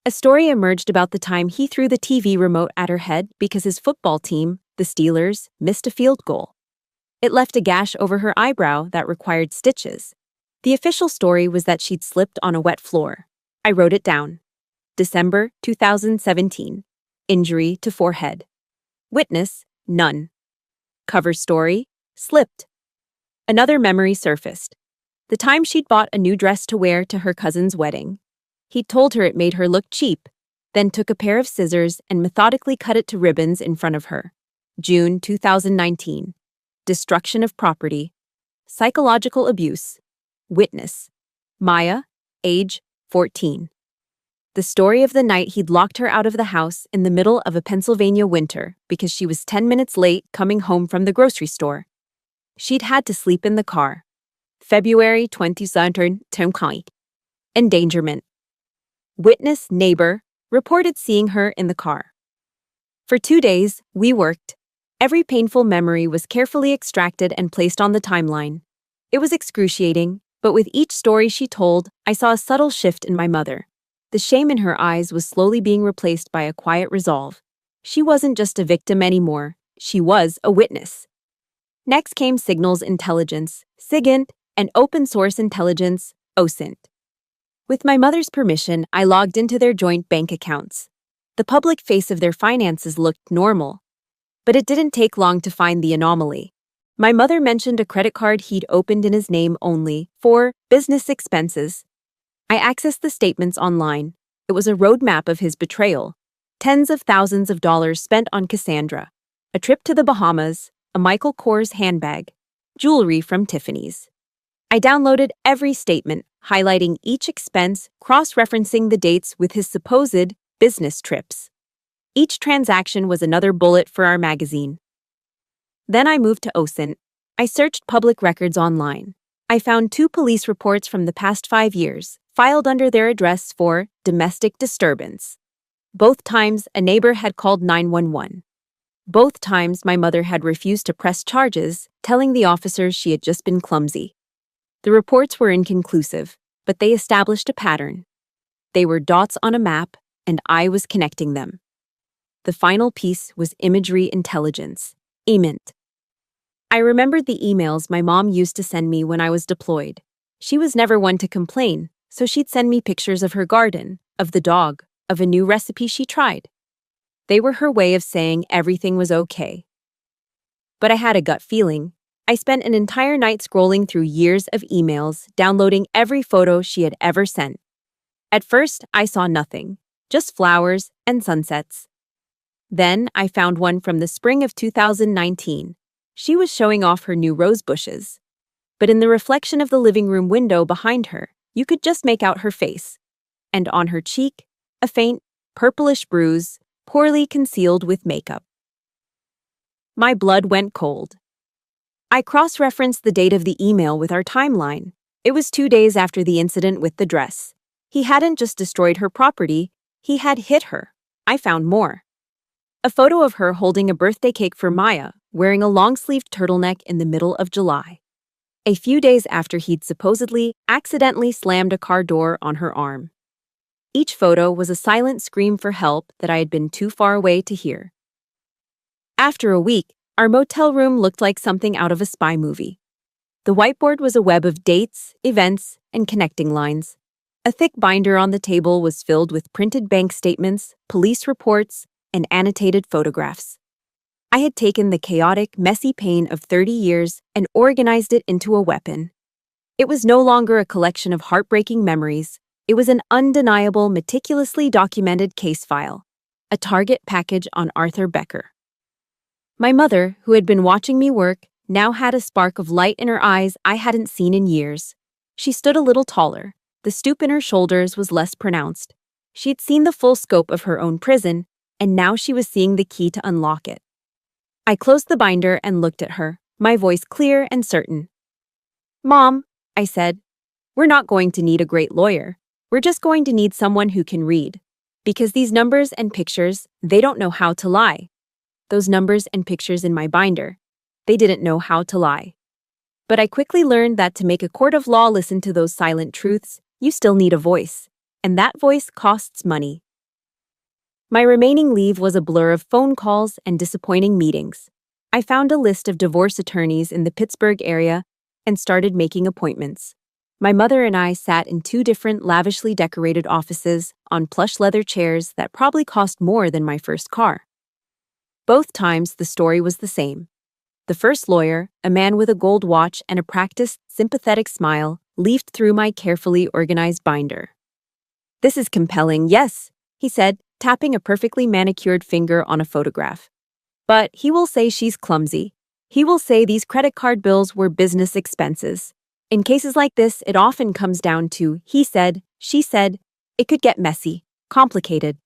A story emerged about the time he threw the TV remote at her head because his football team, the Steelers, missed a field goal. It left a gash over her eyebrow that required stitches. The official story was that she'd slipped on a wet floor. I wrote it down. December 2017. Injury to forehead. Witness, none. Cover story, slipped. Another memory surfaced. The time she'd bought a new dress to wear to her cousin's wedding. He'd told her it made her look cheap, then took a pair of scissors and methodically cut it to ribbons in front of her. June 2019. Destruction of property. Psychological abuse. Witness. Maya, age 14. The story of the night he'd locked her out of the house in the middle of a Pennsylvania winter because she was 10 minutes late coming home from the grocery store. She'd had to sleep in the car. February 22nd, endangerment. Witness, neighbor, reported seeing her in the car. For 2 days, we worked. Every painful memory was carefully extracted and placed on the timeline. It was excruciating, but with each story she told, I saw a subtle shift in my mother. The shame in her eyes was slowly being replaced by a quiet resolve. She wasn't just a victim anymore, she was a witness. Next came signals intelligence, SIGINT, and open source intelligence, OSINT. With my mother's permission, I logged into their joint bank accounts. The public face of their finances looked normal. But it didn't take long to find the anomaly. My mother mentioned a credit card he'd opened in his name only for business expenses. I accessed the statements online. It was a roadmap of his betrayal. Tens of thousands of dollars spent on Cassandra, a trip to the Bahamas, a Michael Kors handbag, jewelry from Tiffany's. I downloaded every statement, highlighting each expense, cross-referencing the dates with his supposed business trips. Each transaction was another bullet for our magazine. Then I moved to OSINT. I searched public records online. I found 2 police reports from the past 5 years, filed under their address for domestic disturbance. Both times, a neighbor had called 911. Both times, my mother had refused to press charges, telling the officers she had just been clumsy. The reports were inconclusive, but they established a pattern. They were dots on a map, and I was connecting them. The final piece was imagery intelligence, EMINT. I remembered the emails my mom used to send me when I was deployed. She was never one to complain, so she'd send me pictures of her garden, of the dog, of a new recipe she tried. They were her way of saying everything was okay. But I had a gut feeling. I spent an entire night scrolling through years of emails, downloading every photo she had ever sent. At first, I saw nothing, just flowers and sunsets. Then I found one from the spring of 2019. She was showing off her new rose bushes. But in the reflection of the living room window behind her, you could just make out her face. And on her cheek, a faint, purplish bruise, poorly concealed with makeup. My blood went cold. I cross-referenced the date of the email with our timeline. It was 2 days after the incident with the dress. He hadn't just destroyed her property, he had hit her. I found more. A photo of her holding a birthday cake for Maya, wearing a long-sleeved turtleneck in the middle of July. A few days after he'd supposedly accidentally slammed a car door on her arm. Each photo was a silent scream for help that I had been too far away to hear. After a week, our motel room looked like something out of a spy movie. The whiteboard was a web of dates, events, and connecting lines. A thick binder on the table was filled with printed bank statements, police reports, and annotated photographs. I had taken the chaotic, messy pain of 30 years and organized it into a weapon. It was no longer a collection of heartbreaking memories. It was an undeniable, meticulously documented case file, a target package on Arthur Becker. My mother, who had been watching me work, now had a spark of light in her eyes I hadn't seen in years. She stood a little taller. The stoop in her shoulders was less pronounced. She'd seen the full scope of her own prison, and now she was seeing the key to unlock it. I closed the binder and looked at her, my voice clear and certain. "Mom," I said, "we're not going to need a great lawyer. We're just going to need someone who can read. Because these numbers and pictures, they don't know how to lie. Those numbers and pictures in my binder, they didn't know how to lie." But I quickly learned that to make a court of law listen to those silent truths, you still need a voice. And that voice costs money. My remaining leave was a blur of phone calls and disappointing meetings. I found a list of divorce attorneys in the Pittsburgh area and started making appointments. My mother and I sat in 2 different lavishly decorated offices on plush leather chairs that probably cost more than my first car. Both times, the story was the same. The first lawyer, a man with a gold watch and a practiced, sympathetic smile, leafed through my carefully organized binder. "This is compelling, yes," he said, tapping a perfectly manicured finger on a photograph. "But he will say she's clumsy. He will say these credit card bills were business expenses. In cases like this, it often comes down to he said, she said. It could get messy. Complicated.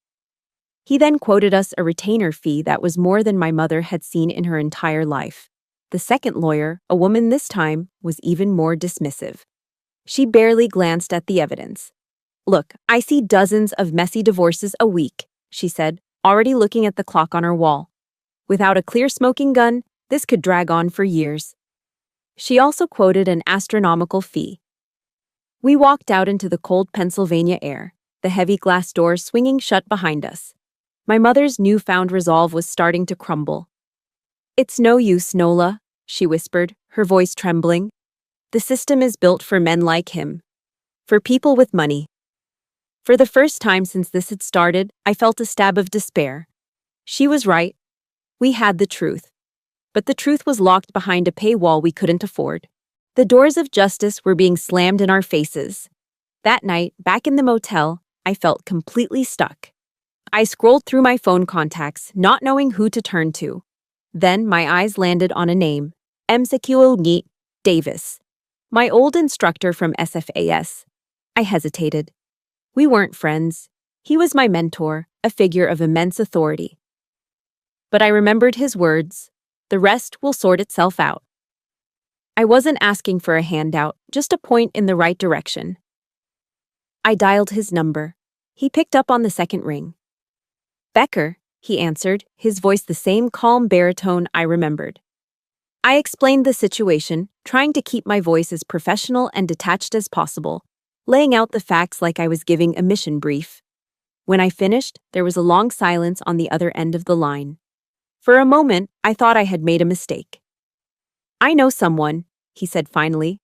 He then quoted us a retainer fee that was more than my mother had seen in her entire life. The second lawyer, a woman this time, was even more dismissive. She barely glanced at the evidence. "Look, I see dozens of messy divorces a week," she said, already looking at the clock on her wall. "Without a clear smoking gun, this could drag on for years." She also quoted an astronomical fee. We walked out into the cold Pennsylvania air, the heavy glass doors swinging shut behind us. My mother's newfound resolve was starting to crumble. "It's no use, Nola," she whispered, her voice trembling. "The system is built for men like him. For people with money." For the first time since this had started, I felt a stab of despair. She was right. We had the truth. But the truth was locked behind a paywall we couldn't afford. The doors of justice were being slammed in our faces. That night, back in the motel, I felt completely stuck. I scrolled through my phone contacts, not knowing who to turn to. Then my eyes landed on a name, Msekiel Davis, my old instructor from SFAS. I hesitated. We weren't friends. He was my mentor, a figure of immense authority. But I remembered his words, "The rest will sort itself out." I wasn't asking for a handout, just a point in the right direction. I dialed his number. He picked up on the second ring. "Becker," he answered, his voice the same calm baritone I remembered. I explained the situation, trying to keep my voice as professional and detached as possible, laying out the facts like I was giving a mission brief. When I finished, there was a long silence on the other end of the line. For a moment, I thought I had made a mistake. "I know someone," he said finally.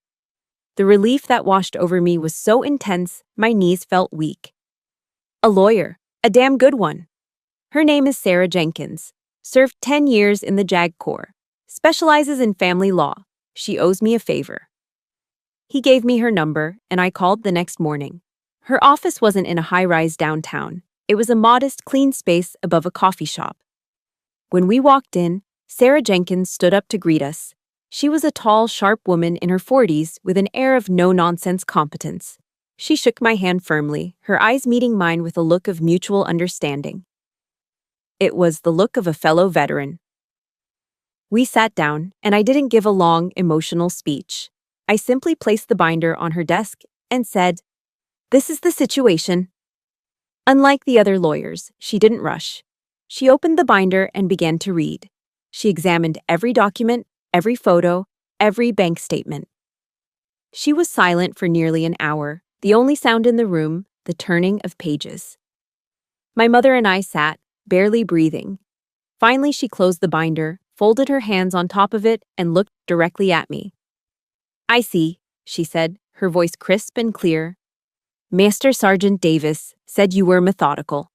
The relief that washed over me was so intense, my knees felt weak. "A lawyer, a damn good one. Her name is Sarah Jenkins. Served 10 years in the JAG Corps. Specializes in family law. She owes me a favor." He gave me her number, and I called the next morning. Her office wasn't in a high-rise downtown. It was a modest, clean space above a coffee shop. When we walked in, Sarah Jenkins stood up to greet us. She was a tall, sharp woman in her 40s with an air of no-nonsense competence. She shook my hand firmly, her eyes meeting mine with a look of mutual understanding. It was the look of a fellow veteran. We sat down, and I didn't give a long, emotional speech. I simply placed the binder on her desk and said, "This is the situation." Unlike the other lawyers, she didn't rush. She opened the binder and began to read. She examined every document, every photo, every bank statement. She was silent for nearly an hour, the only sound in the room, the turning of pages. My mother and I sat, barely breathing. Finally, she closed the binder, folded her hands on top of it, and looked directly at me. "I see," she said, her voice crisp and clear. "Master Sergeant Davis said you were methodical."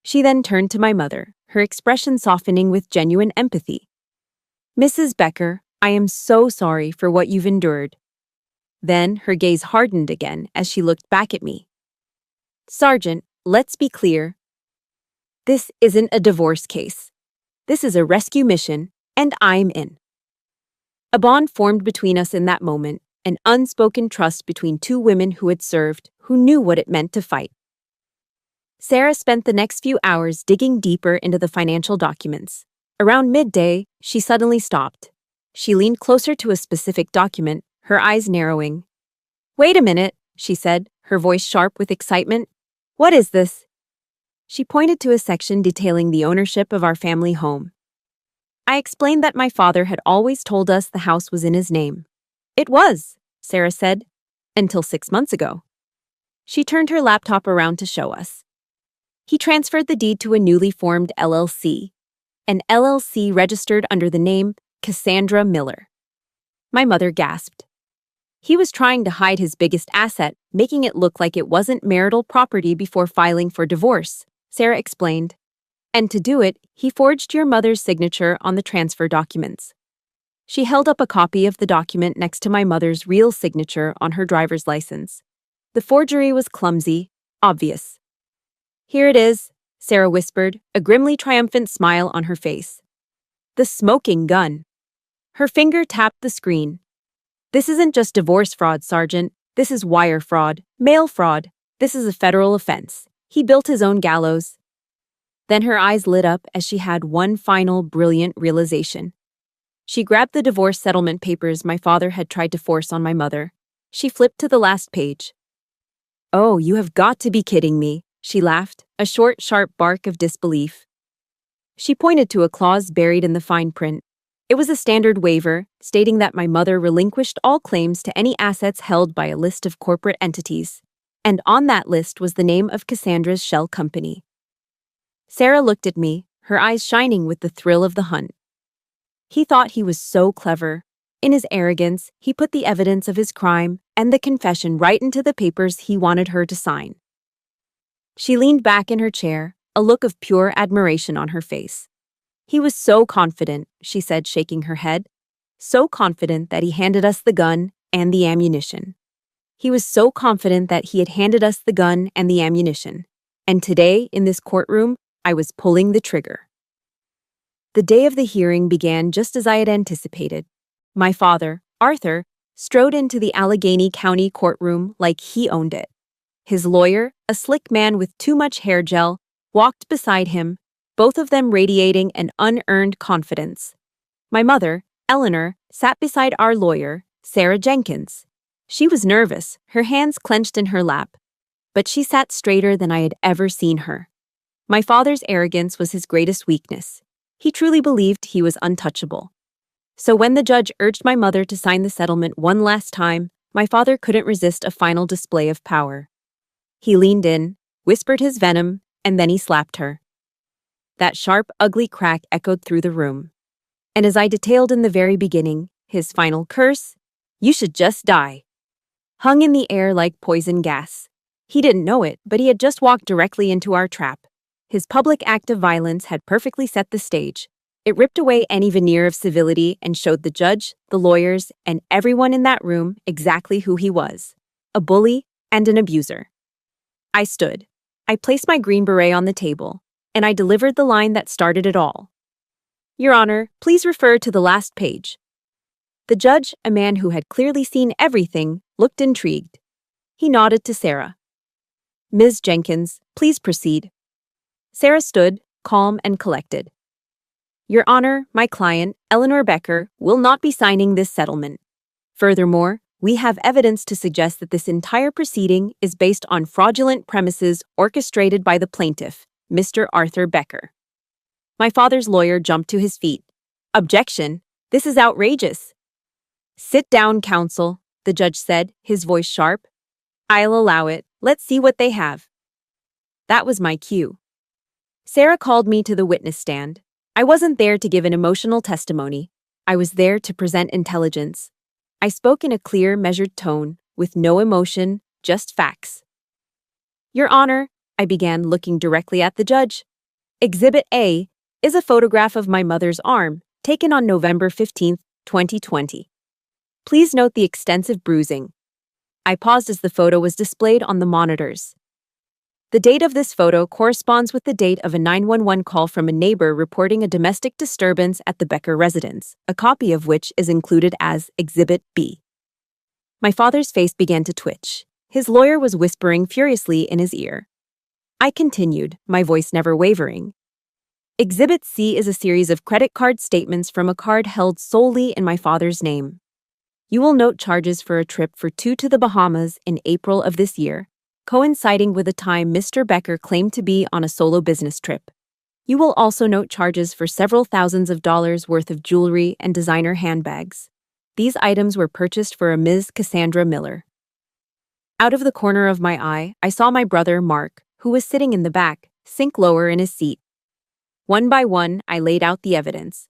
She then turned to my mother, her expression softening with genuine empathy. "Mrs. Becker, I am so sorry for what you've endured." Then her gaze hardened again as she looked back at me. "Sergeant, let's be clear. This isn't a divorce case. This is a rescue mission, and I'm in." A bond formed between us in that moment, an unspoken trust between two women who had served, who knew what it meant to fight. Sarah spent the next few hours digging deeper into the financial documents. Around midday, she suddenly stopped. She leaned closer to a specific document, her eyes narrowing. "Wait a minute," she said, her voice sharp with excitement. "What is this?" She pointed to a section detailing the ownership of our family home. I explained that my father had always told us the house was in his name. "It was," Sarah said, "until 6 months ago." She turned her laptop around to show us. He transferred the deed to a newly formed LLC, an LLC registered under the name Cassandra Miller. My mother gasped. He was trying to hide his biggest asset, making it look like it wasn't marital property before filing for divorce, Sarah explained. And to do it, he forged your mother's signature on the transfer documents. She held up a copy of the document next to my mother's real signature on her driver's license. The forgery was clumsy, obvious. "Here it is," Sarah whispered, a grimly triumphant smile on her face. "The smoking gun." Her finger tapped the screen. "This isn't just divorce fraud, Sergeant. This is wire fraud, mail fraud. This is a federal offense. He built his own gallows. Then her eyes lit up as she had one final brilliant realization. She grabbed the divorce settlement papers my father had tried to force on my mother. She flipped to the last page. "Oh, you have got to be kidding me," she laughed, a short, sharp bark of disbelief. She pointed to a clause buried in the fine print. It was a standard waiver, stating that my mother relinquished all claims to any assets held by a list of corporate entities. And on that list was the name of Cassandra's shell company. Sarah looked at me, her eyes shining with the thrill of the hunt. He thought he was so clever. In his arrogance, he put the evidence of his crime and the confession right into the papers he wanted her to sign. She leaned back in her chair, a look of pure admiration on her face. "He was so confident," she said, shaking her head. "So confident that he handed us the gun and the ammunition. He was so confident that he had handed us the gun and the ammunition. And today, in this courtroom, I was pulling the trigger." The day of the hearing began just as I had anticipated. My father, Arthur, strode into the Allegheny County courtroom like he owned it. His lawyer, a slick man with too much hair gel, walked beside him, both of them radiating an unearned confidence. My mother, Eleanor, sat beside our lawyer, Sarah Jenkins. She was nervous, her hands clenched in her lap, but she sat straighter than I had ever seen her. My father's arrogance was his greatest weakness. He truly believed he was untouchable. So when the judge urged my mother to sign the settlement one last time, my father couldn't resist a final display of power. He leaned in, whispered his venom, and then he slapped her. That sharp, ugly crack echoed through the room. And as I detailed in the very beginning, his final curse, "You should just die," hung in the air like poison gas. He didn't know it, but he had just walked directly into our trap. His public act of violence had perfectly set the stage. It ripped away any veneer of civility and showed the judge, the lawyers, and everyone in that room exactly who he was: a bully and an abuser. I stood. I placed my green beret on the table, and I delivered the line that started it all. "Your Honor, please refer to the last page." The judge, a man who had clearly seen everything, looked intrigued. He nodded to Sarah. "Ms. Jenkins, please proceed." Sarah stood, calm and collected. "Your Honor, my client, Eleanor Becker, will not be signing this settlement. Furthermore, we have evidence to suggest that this entire proceeding is based on fraudulent premises orchestrated by the plaintiff, Mr. Arthur Becker." My father's lawyer jumped to his feet. "Objection! This is outrageous." "Sit down, counsel," the judge said, his voice sharp. "I'll allow it. Let's see what they have." That was my cue. Sarah called me to the witness stand. I wasn't there to give an emotional testimony. I was there to present intelligence. I spoke in a clear, measured tone, with no emotion, just facts. "Your Honor," I began, looking directly at the judge. "Exhibit A is a photograph of my mother's arm, taken on November 15, 2020. Please note the extensive bruising." I paused as the photo was displayed on the monitors. The date of this photo corresponds with the date of a 911 call from a neighbor reporting a domestic disturbance at the Becker residence, a copy of which is included as Exhibit B. My father's face began to twitch. His lawyer was whispering furiously in his ear. I continued, my voice never wavering. "Exhibit C is a series of credit card statements from a card held solely in my father's name. You will note charges for a trip for two to the Bahamas in April of this year, coinciding with a time Mr. Becker claimed to be on a solo business trip. You will also note charges for several thousands of dollars worth of jewelry and designer handbags. These items were purchased for a Ms. Cassandra Miller." Out of the corner of my eye, I saw my brother, Mark, who was sitting in the back, sink lower in his seat. One by one, I laid out the evidence.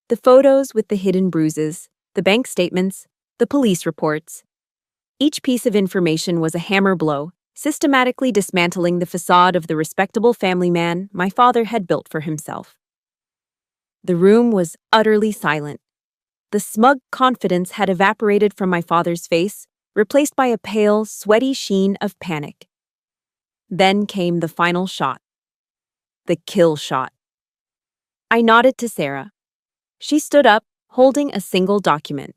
The photos with the hidden bruises, the bank statements, the police reports. Each piece of information was a hammer blow, systematically dismantling the facade of the respectable family man my father had built for himself. The room was utterly silent. The smug confidence had evaporated from my father's face, replaced by a pale, sweaty sheen of panic. Then came the final shot. The kill shot. I nodded to Sarah. She stood up, holding a single document.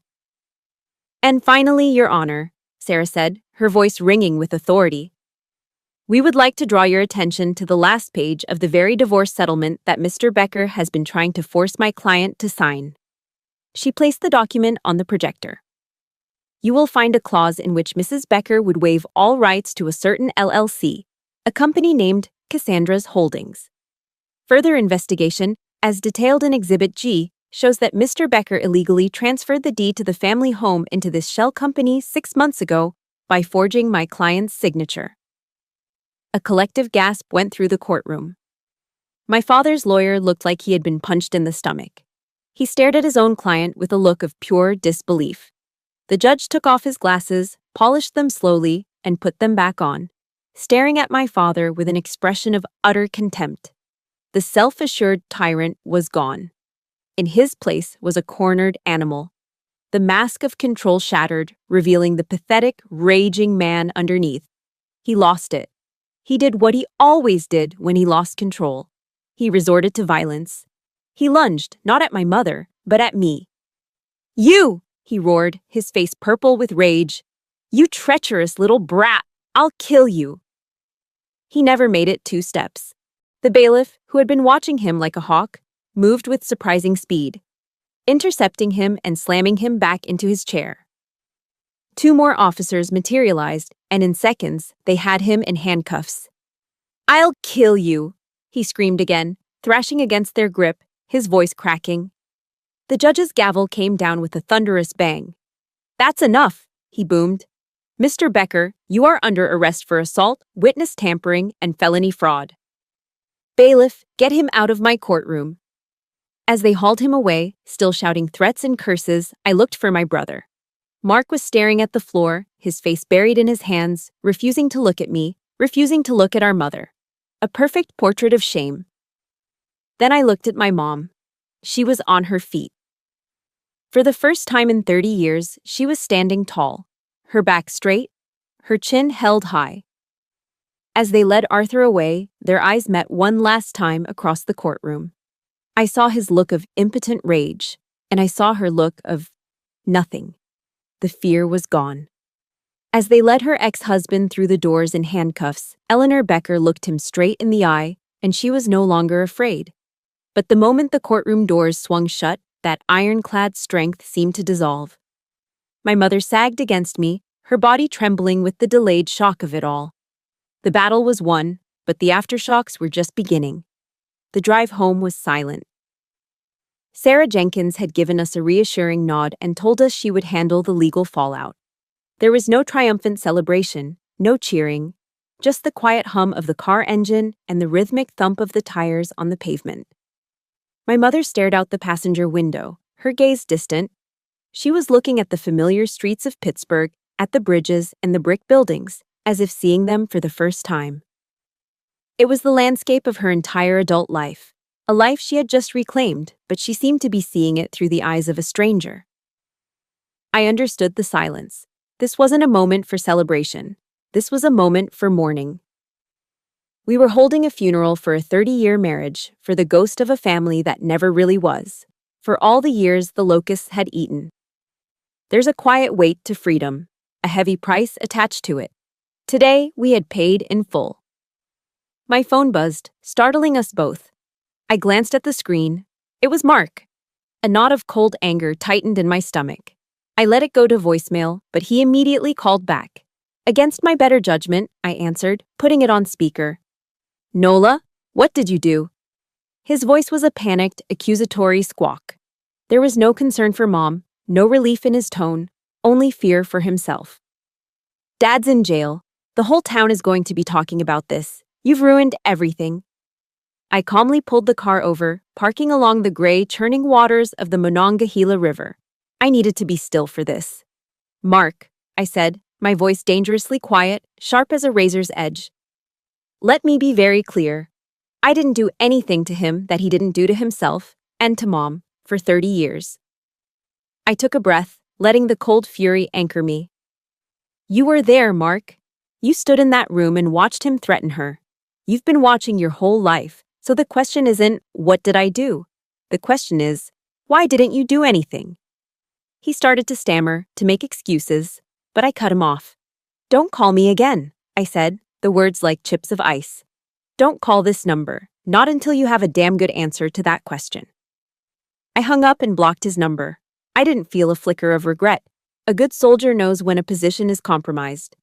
"And finally, Your Honor," Sarah said, her voice ringing with authority, We would like to draw your attention to the last page of the very divorce settlement that Mr. Becker has been trying to force my client to sign. She placed the document on the projector. You will find a clause in which Mrs. Becker would waive all rights to a certain LLC, a company named Cassandra's Holdings. Further investigation, as detailed in Exhibit G, shows that Mr. Becker illegally transferred the deed to the family home into this shell company 6 months ago by forging my client's signature. A collective gasp went through the courtroom. My father's lawyer looked like he had been punched in the stomach. He stared at his own client with a look of pure disbelief. The judge took off his glasses, polished them slowly, and put them back on, staring at my father with an expression of utter contempt. The self-assured tyrant was gone. In his place was a cornered animal. The mask of control shattered, revealing the pathetic, raging man underneath. He lost it. He did what he always did when he lost control. He resorted to violence. He lunged, not at my mother, but at me. "You!" he roared, his face purple with rage. "You treacherous little brat! I'll kill you!" He never made it 2 steps. The bailiff, who had been watching him like a hawk, moved with surprising speed, intercepting him and slamming him back into his chair. 2 more officers materialized, and in seconds, they had him in handcuffs. "I'll kill you!" he screamed again, thrashing against their grip, his voice cracking. The judge's gavel came down with a thunderous bang. "That's enough," he boomed. "Mr. Becker, you are under arrest for assault, witness tampering, and felony fraud. Bailiff, get him out of my courtroom." As they hauled him away, still shouting threats and curses, I looked for my brother. Mark was staring at the floor, his face buried in his hands, refusing to look at me, refusing to look at our mother. A perfect portrait of shame. Then I looked at my mom. She was on her feet. For the first time in 30 years, she was standing tall, her back straight, her chin held high. As they led Arthur away, their eyes met one last time across the courtroom. I saw his look of impotent rage, and I saw her look of nothing. The fear was gone. As they led her ex-husband through the doors in handcuffs, Eleanor Becker looked him straight in the eye, and she was no longer afraid. But the moment the courtroom doors swung shut, that ironclad strength seemed to dissolve. My mother sagged against me, her body trembling with the delayed shock of it all. The battle was won, but the aftershocks were just beginning. The drive home was silent. Sarah Jenkins had given us a reassuring nod and told us she would handle the legal fallout. There was no triumphant celebration, no cheering, just the quiet hum of the car engine and the rhythmic thump of the tires on the pavement. My mother stared out the passenger window, her gaze distant. She was looking at the familiar streets of Pittsburgh, at the bridges and the brick buildings, as if seeing them for the first time. It was the landscape of her entire adult life, a life she had just reclaimed, but she seemed to be seeing it through the eyes of a stranger. I understood the silence. This wasn't a moment for celebration. This was a moment for mourning. We were holding a funeral for a 30-year marriage, for the ghost of a family that never really was, for all the years the locusts had eaten. There's a quiet weight to freedom, a heavy price attached to it. Today, we had paid in full. My phone buzzed, startling us both. I glanced at the screen. It was Mark. A knot of cold anger tightened in my stomach. I let it go to voicemail, but he immediately called back. Against my better judgment, I answered, putting it on speaker. "Nola, what did you do?" His voice was a panicked, accusatory squawk. There was no concern for Mom, no relief in his tone, only fear for himself. "Dad's in jail. The whole town is going to be talking about this. You've ruined everything." I calmly pulled the car over, parking along the gray, churning waters of the Monongahela River. I needed to be still for this. "Mark," I said, my voice dangerously quiet, sharp as a razor's edge. "Let me be very clear. I didn't do anything to him that he didn't do to himself, and to Mom, for 30 years. I took a breath, letting the cold fury anchor me. "You were there, Mark. You stood in that room and watched him threaten her. You've been watching your whole life, so the question isn't, what did I do? The question is, why didn't you do anything?" He started to stammer, to make excuses, but I cut him off. "Don't call me again," I said, the words like chips of ice. Don't call this number, not until you have a damn good answer to that question. I hung up and blocked his number. I didn't feel a flicker of regret. A good soldier knows when a position is compromised.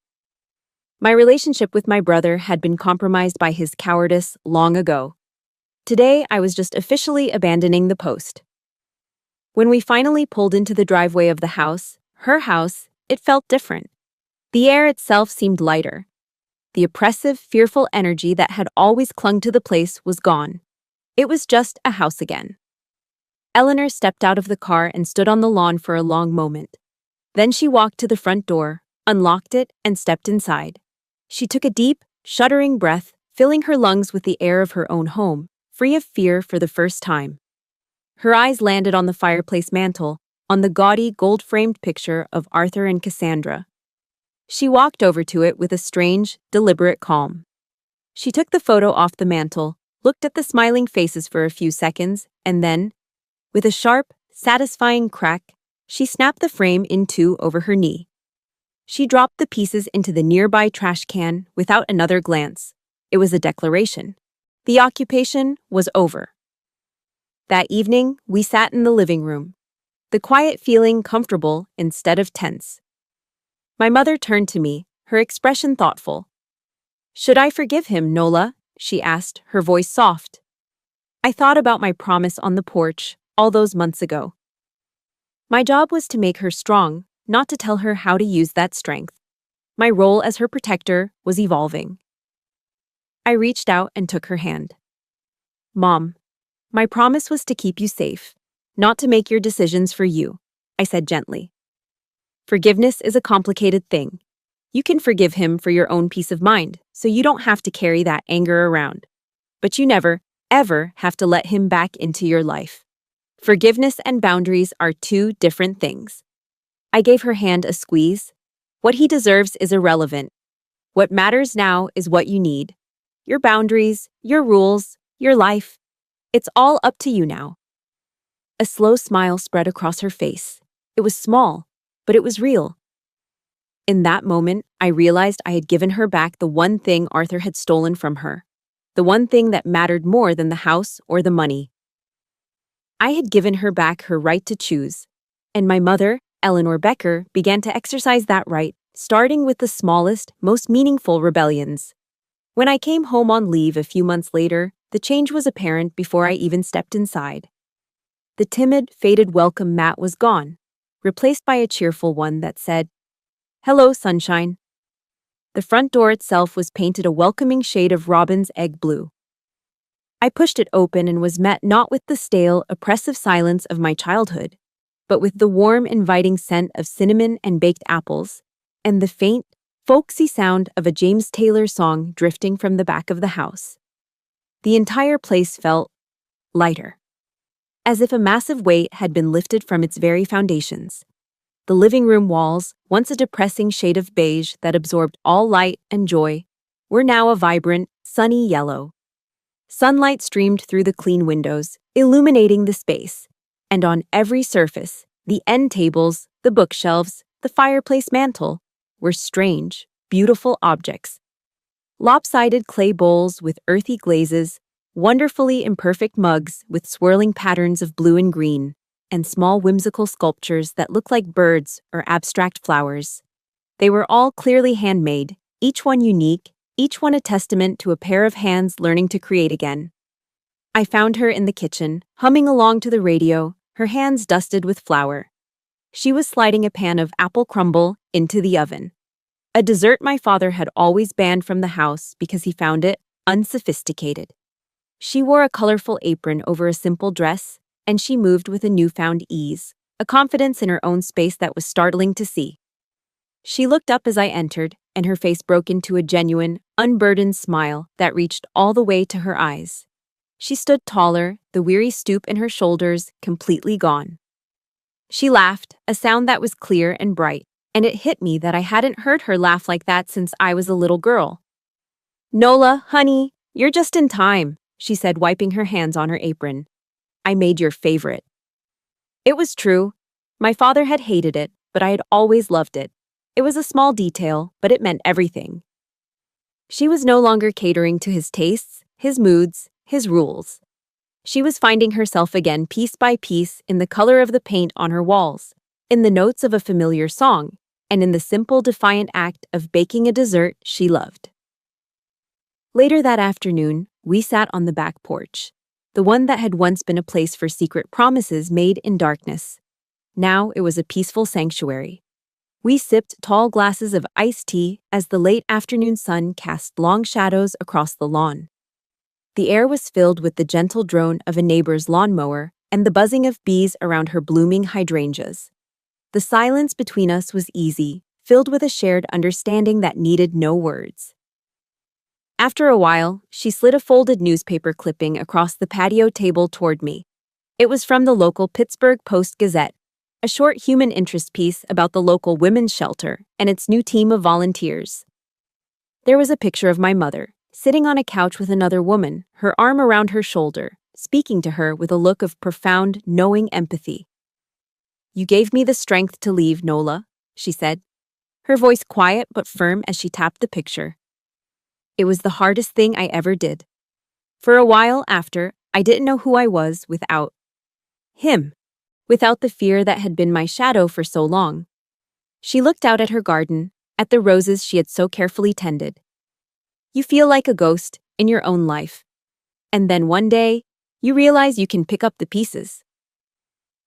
My relationship with my brother had been compromised by his cowardice long ago. Today, I was just officially abandoning the post. When we finally pulled into the driveway of the house, her house, it felt different. The air itself seemed lighter. The oppressive, fearful energy that had always clung to the place was gone. It was just a house again. Eleanor stepped out of the car and stood on the lawn for a long moment. Then she walked to the front door, unlocked it, and stepped inside. She took a deep, shuddering breath, filling her lungs with the air of her own home, free of fear for the first time. Her eyes landed on the fireplace mantel, on the gaudy, gold-framed picture of Arthur and Cassandra. She walked over to it with a strange, deliberate calm. She took the photo off the mantel, looked at the smiling faces for a few seconds, and then, with a sharp, satisfying crack, she snapped the frame in two over her knee. She dropped the pieces into the nearby trash can without another glance. It was a declaration. The occupation was over. That evening, we sat in the living room, the quiet feeling comfortable instead of tense. My mother turned to me, her expression thoughtful. "Should I forgive him, Nola?" she asked, her voice soft. I thought about my promise on the porch all those months ago. My job was to make her strong, not to tell her how to use that strength. My role as her protector was evolving. I reached out and took her hand. "Mom, my promise was to keep you safe, not to make your decisions for you," I said gently. "Forgiveness is a complicated thing. You can forgive him for your own peace of mind, so you don't have to carry that anger around. But you never, ever have to let him back into your life. Forgiveness and boundaries are two different things." I gave her hand a squeeze. "What he deserves is irrelevant. What matters now is what you need. Your boundaries, your rules, your life. It's all up to you now." A slow smile spread across her face. It was small, but it was real. In that moment, I realized I had given her back the one thing Arthur had stolen from her, the one thing that mattered more than the house or the money. I had given her back her right to choose, and my mother, Eleanor Becker, began to exercise that right, starting with the smallest, most meaningful rebellions. When I came home on leave a few months later, the change was apparent before I even stepped inside. The timid, faded welcome mat was gone, replaced by a cheerful one that said, "Hello, sunshine." The front door itself was painted a welcoming shade of robin's egg blue. I pushed it open and was met not with the stale, oppressive silence of my childhood, but with the warm, inviting scent of cinnamon and baked apples, and the faint, folksy sound of a James Taylor song drifting from the back of the house. The entire place felt lighter, as if a massive weight had been lifted from its very foundations. The living room walls, once a depressing shade of beige that absorbed all light and joy, were now a vibrant, sunny yellow. Sunlight streamed through the clean windows, illuminating the space, and on every surface, the end tables, the bookshelves, the fireplace mantel, were strange, beautiful objects. Lopsided clay bowls with earthy glazes, wonderfully imperfect mugs with swirling patterns of blue and green, and small whimsical sculptures that looked like birds or abstract flowers. They were all clearly handmade, each one unique, each one a testament to a pair of hands learning to create again. I found her in the kitchen, humming along to the radio, her hands dusted with flour. She was sliding a pan of apple crumble into the oven, a dessert my father had always banned from the house because he found it unsophisticated. She wore a colorful apron over a simple dress, and she moved with a newfound ease, a confidence in her own space that was startling to see. She looked up as I entered, and her face broke into a genuine, unburdened smile that reached all the way to her eyes. She stood taller, the weary stoop in her shoulders completely gone. She laughed, a sound that was clear and bright, and it hit me that I hadn't heard her laugh like that since I was a little girl. "Nola, honey, you're just in time," she said, wiping her hands on her apron. "I made your favorite." It was true. My father had hated it, but I had always loved it. It was a small detail, but it meant everything. She was no longer catering to his tastes, his moods, his rules. She was finding herself again piece by piece in the color of the paint on her walls, in the notes of a familiar song, and in the simple, defiant act of baking a dessert she loved. Later that afternoon, we sat on the back porch, the one that had once been a place for secret promises made in darkness. Now it was a peaceful sanctuary. We sipped tall glasses of iced tea as the late afternoon sun cast long shadows across the lawn. The air was filled with the gentle drone of a neighbor's lawnmower and the buzzing of bees around her blooming hydrangeas. The silence between us was easy, filled with a shared understanding that needed no words. After a while, she slid a folded newspaper clipping across the patio table toward me. It was from the local Pittsburgh Post-Gazette, a short human interest piece about the local women's shelter and its new team of volunteers. There was a picture of my mother, sitting on a couch with another woman, her arm around her shoulder, speaking to her with a look of profound, knowing empathy. "You gave me the strength to leave, Nola," she said, her voice quiet but firm as she tapped the picture. It was the hardest thing I ever did. For a while after, I didn't know who I was without him, without the fear that had been my shadow for so long. She looked out at her garden, at the roses she had so carefully tended. You feel like a ghost in your own life. And then one day, you realize you can pick up the pieces.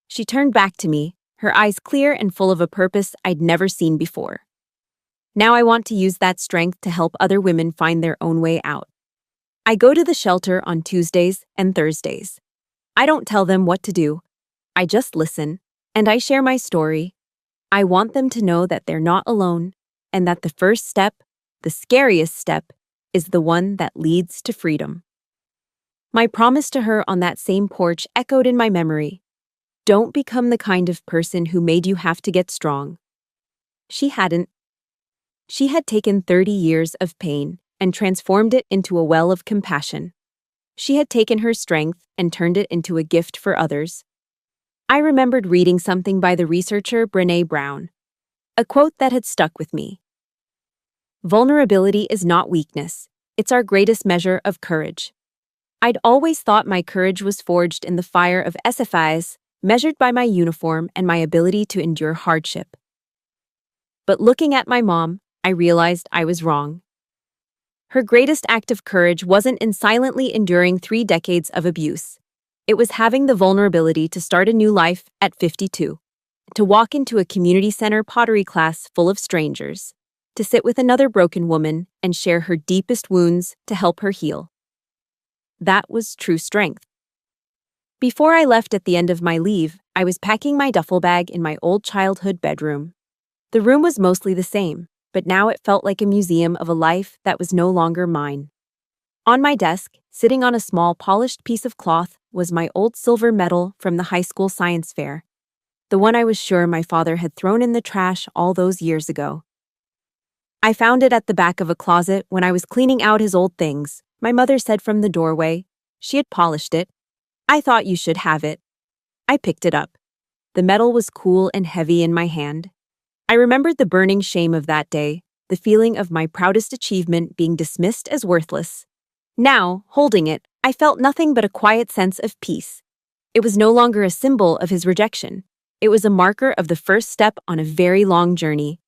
She turned back to me, her eyes clear and full of a purpose I'd never seen before. Now I want to use that strength to help other women find their own way out. I go to the shelter on Tuesdays and Thursdays. I don't tell them what to do. I just listen, and I share my story. I want them to know that they're not alone, and that the first step, the scariest step, is the one that leads to freedom. My promise to her on that same porch echoed in my memory. Don't become the kind of person who made you have to get strong. She hadn't. She had taken 30 years of pain and transformed it into a well of compassion. She had taken her strength and turned it into a gift for others. I remembered reading something by the researcher Brené Brown, a quote that had stuck with me. Vulnerability is not weakness, it's our greatest measure of courage. I'd always thought my courage was forged in the fire of SFIs, measured by my uniform and my ability to endure hardship. But looking at my mom, I realized I was wrong. Her greatest act of courage wasn't in silently enduring 3 decades of abuse. It was having the vulnerability to start a new life at 52, to walk into a community center pottery class full of strangers, to sit with another broken woman and share her deepest wounds to help her heal. That was true strength. Before I left at the end of my leave, I was packing my duffel bag in my old childhood bedroom. The room was mostly the same, but now it felt like a museum of a life that was no longer mine. On my desk, sitting on a small polished piece of cloth, was my old silver medal from the high school science fair, the one I was sure my father had thrown in the trash all those years ago. I found it at the back of a closet when I was cleaning out his old things. My mother said from the doorway. She had polished it. "I thought you should have it." I picked it up. The medal was cool and heavy in my hand. I remembered the burning shame of that day, the feeling of my proudest achievement being dismissed as worthless. Now, holding it, I felt nothing but a quiet sense of peace. It was no longer a symbol of his rejection. It was a marker of the first step on a very long journey.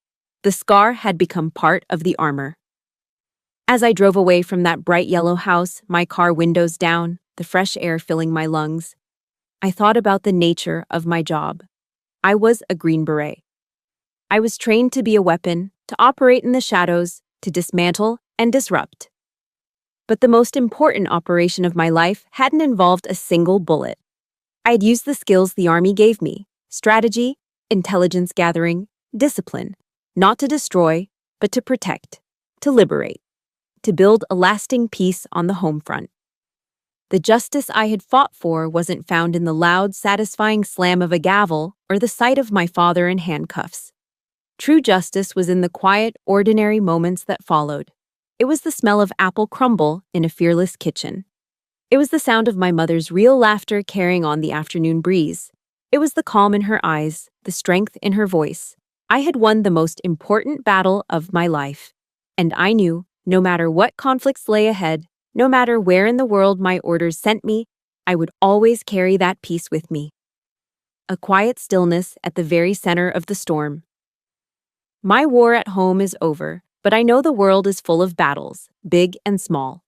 The scar had become part of the armor. As I drove away from that bright yellow house, my car windows down, the fresh air filling my lungs, I thought about the nature of my job. I was a Green Beret. I was trained to be a weapon, to operate in the shadows, to dismantle and disrupt. But the most important operation of my life hadn't involved a single bullet. I'd used the skills the Army gave me: strategy, intelligence gathering, discipline, not to destroy, but to protect, to liberate, to build a lasting peace on the home front. The justice I had fought for wasn't found in the loud, satisfying slam of a gavel or the sight of my father in handcuffs. True justice was in the quiet, ordinary moments that followed. It was the smell of apple crumble in a fearless kitchen. It was the sound of my mother's real laughter carrying on the afternoon breeze. It was the calm in her eyes, the strength in her voice. I had won the most important battle of my life, and I knew No matter what conflicts lay ahead, no matter where in the world my orders sent me, I would always carry that peace with me. A quiet stillness at the very center of the storm. My war at home is over, but I know the world is full of battles, big and small.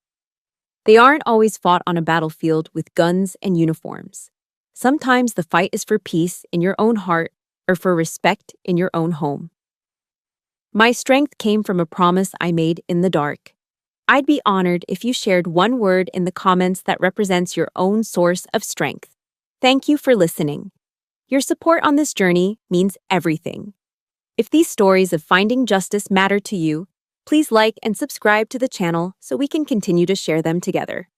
They aren't always fought on a battlefield with guns and uniforms. Sometimes the fight is for peace in your own heart or for respect in your own home. My strength came from a promise I made in the dark. I'd be honored if you shared one word in the comments that represents your own source of strength. Thank you for listening. Your support on this journey means everything. If these stories of finding justice matter to you, please like and subscribe to the channel so we can continue to share them together.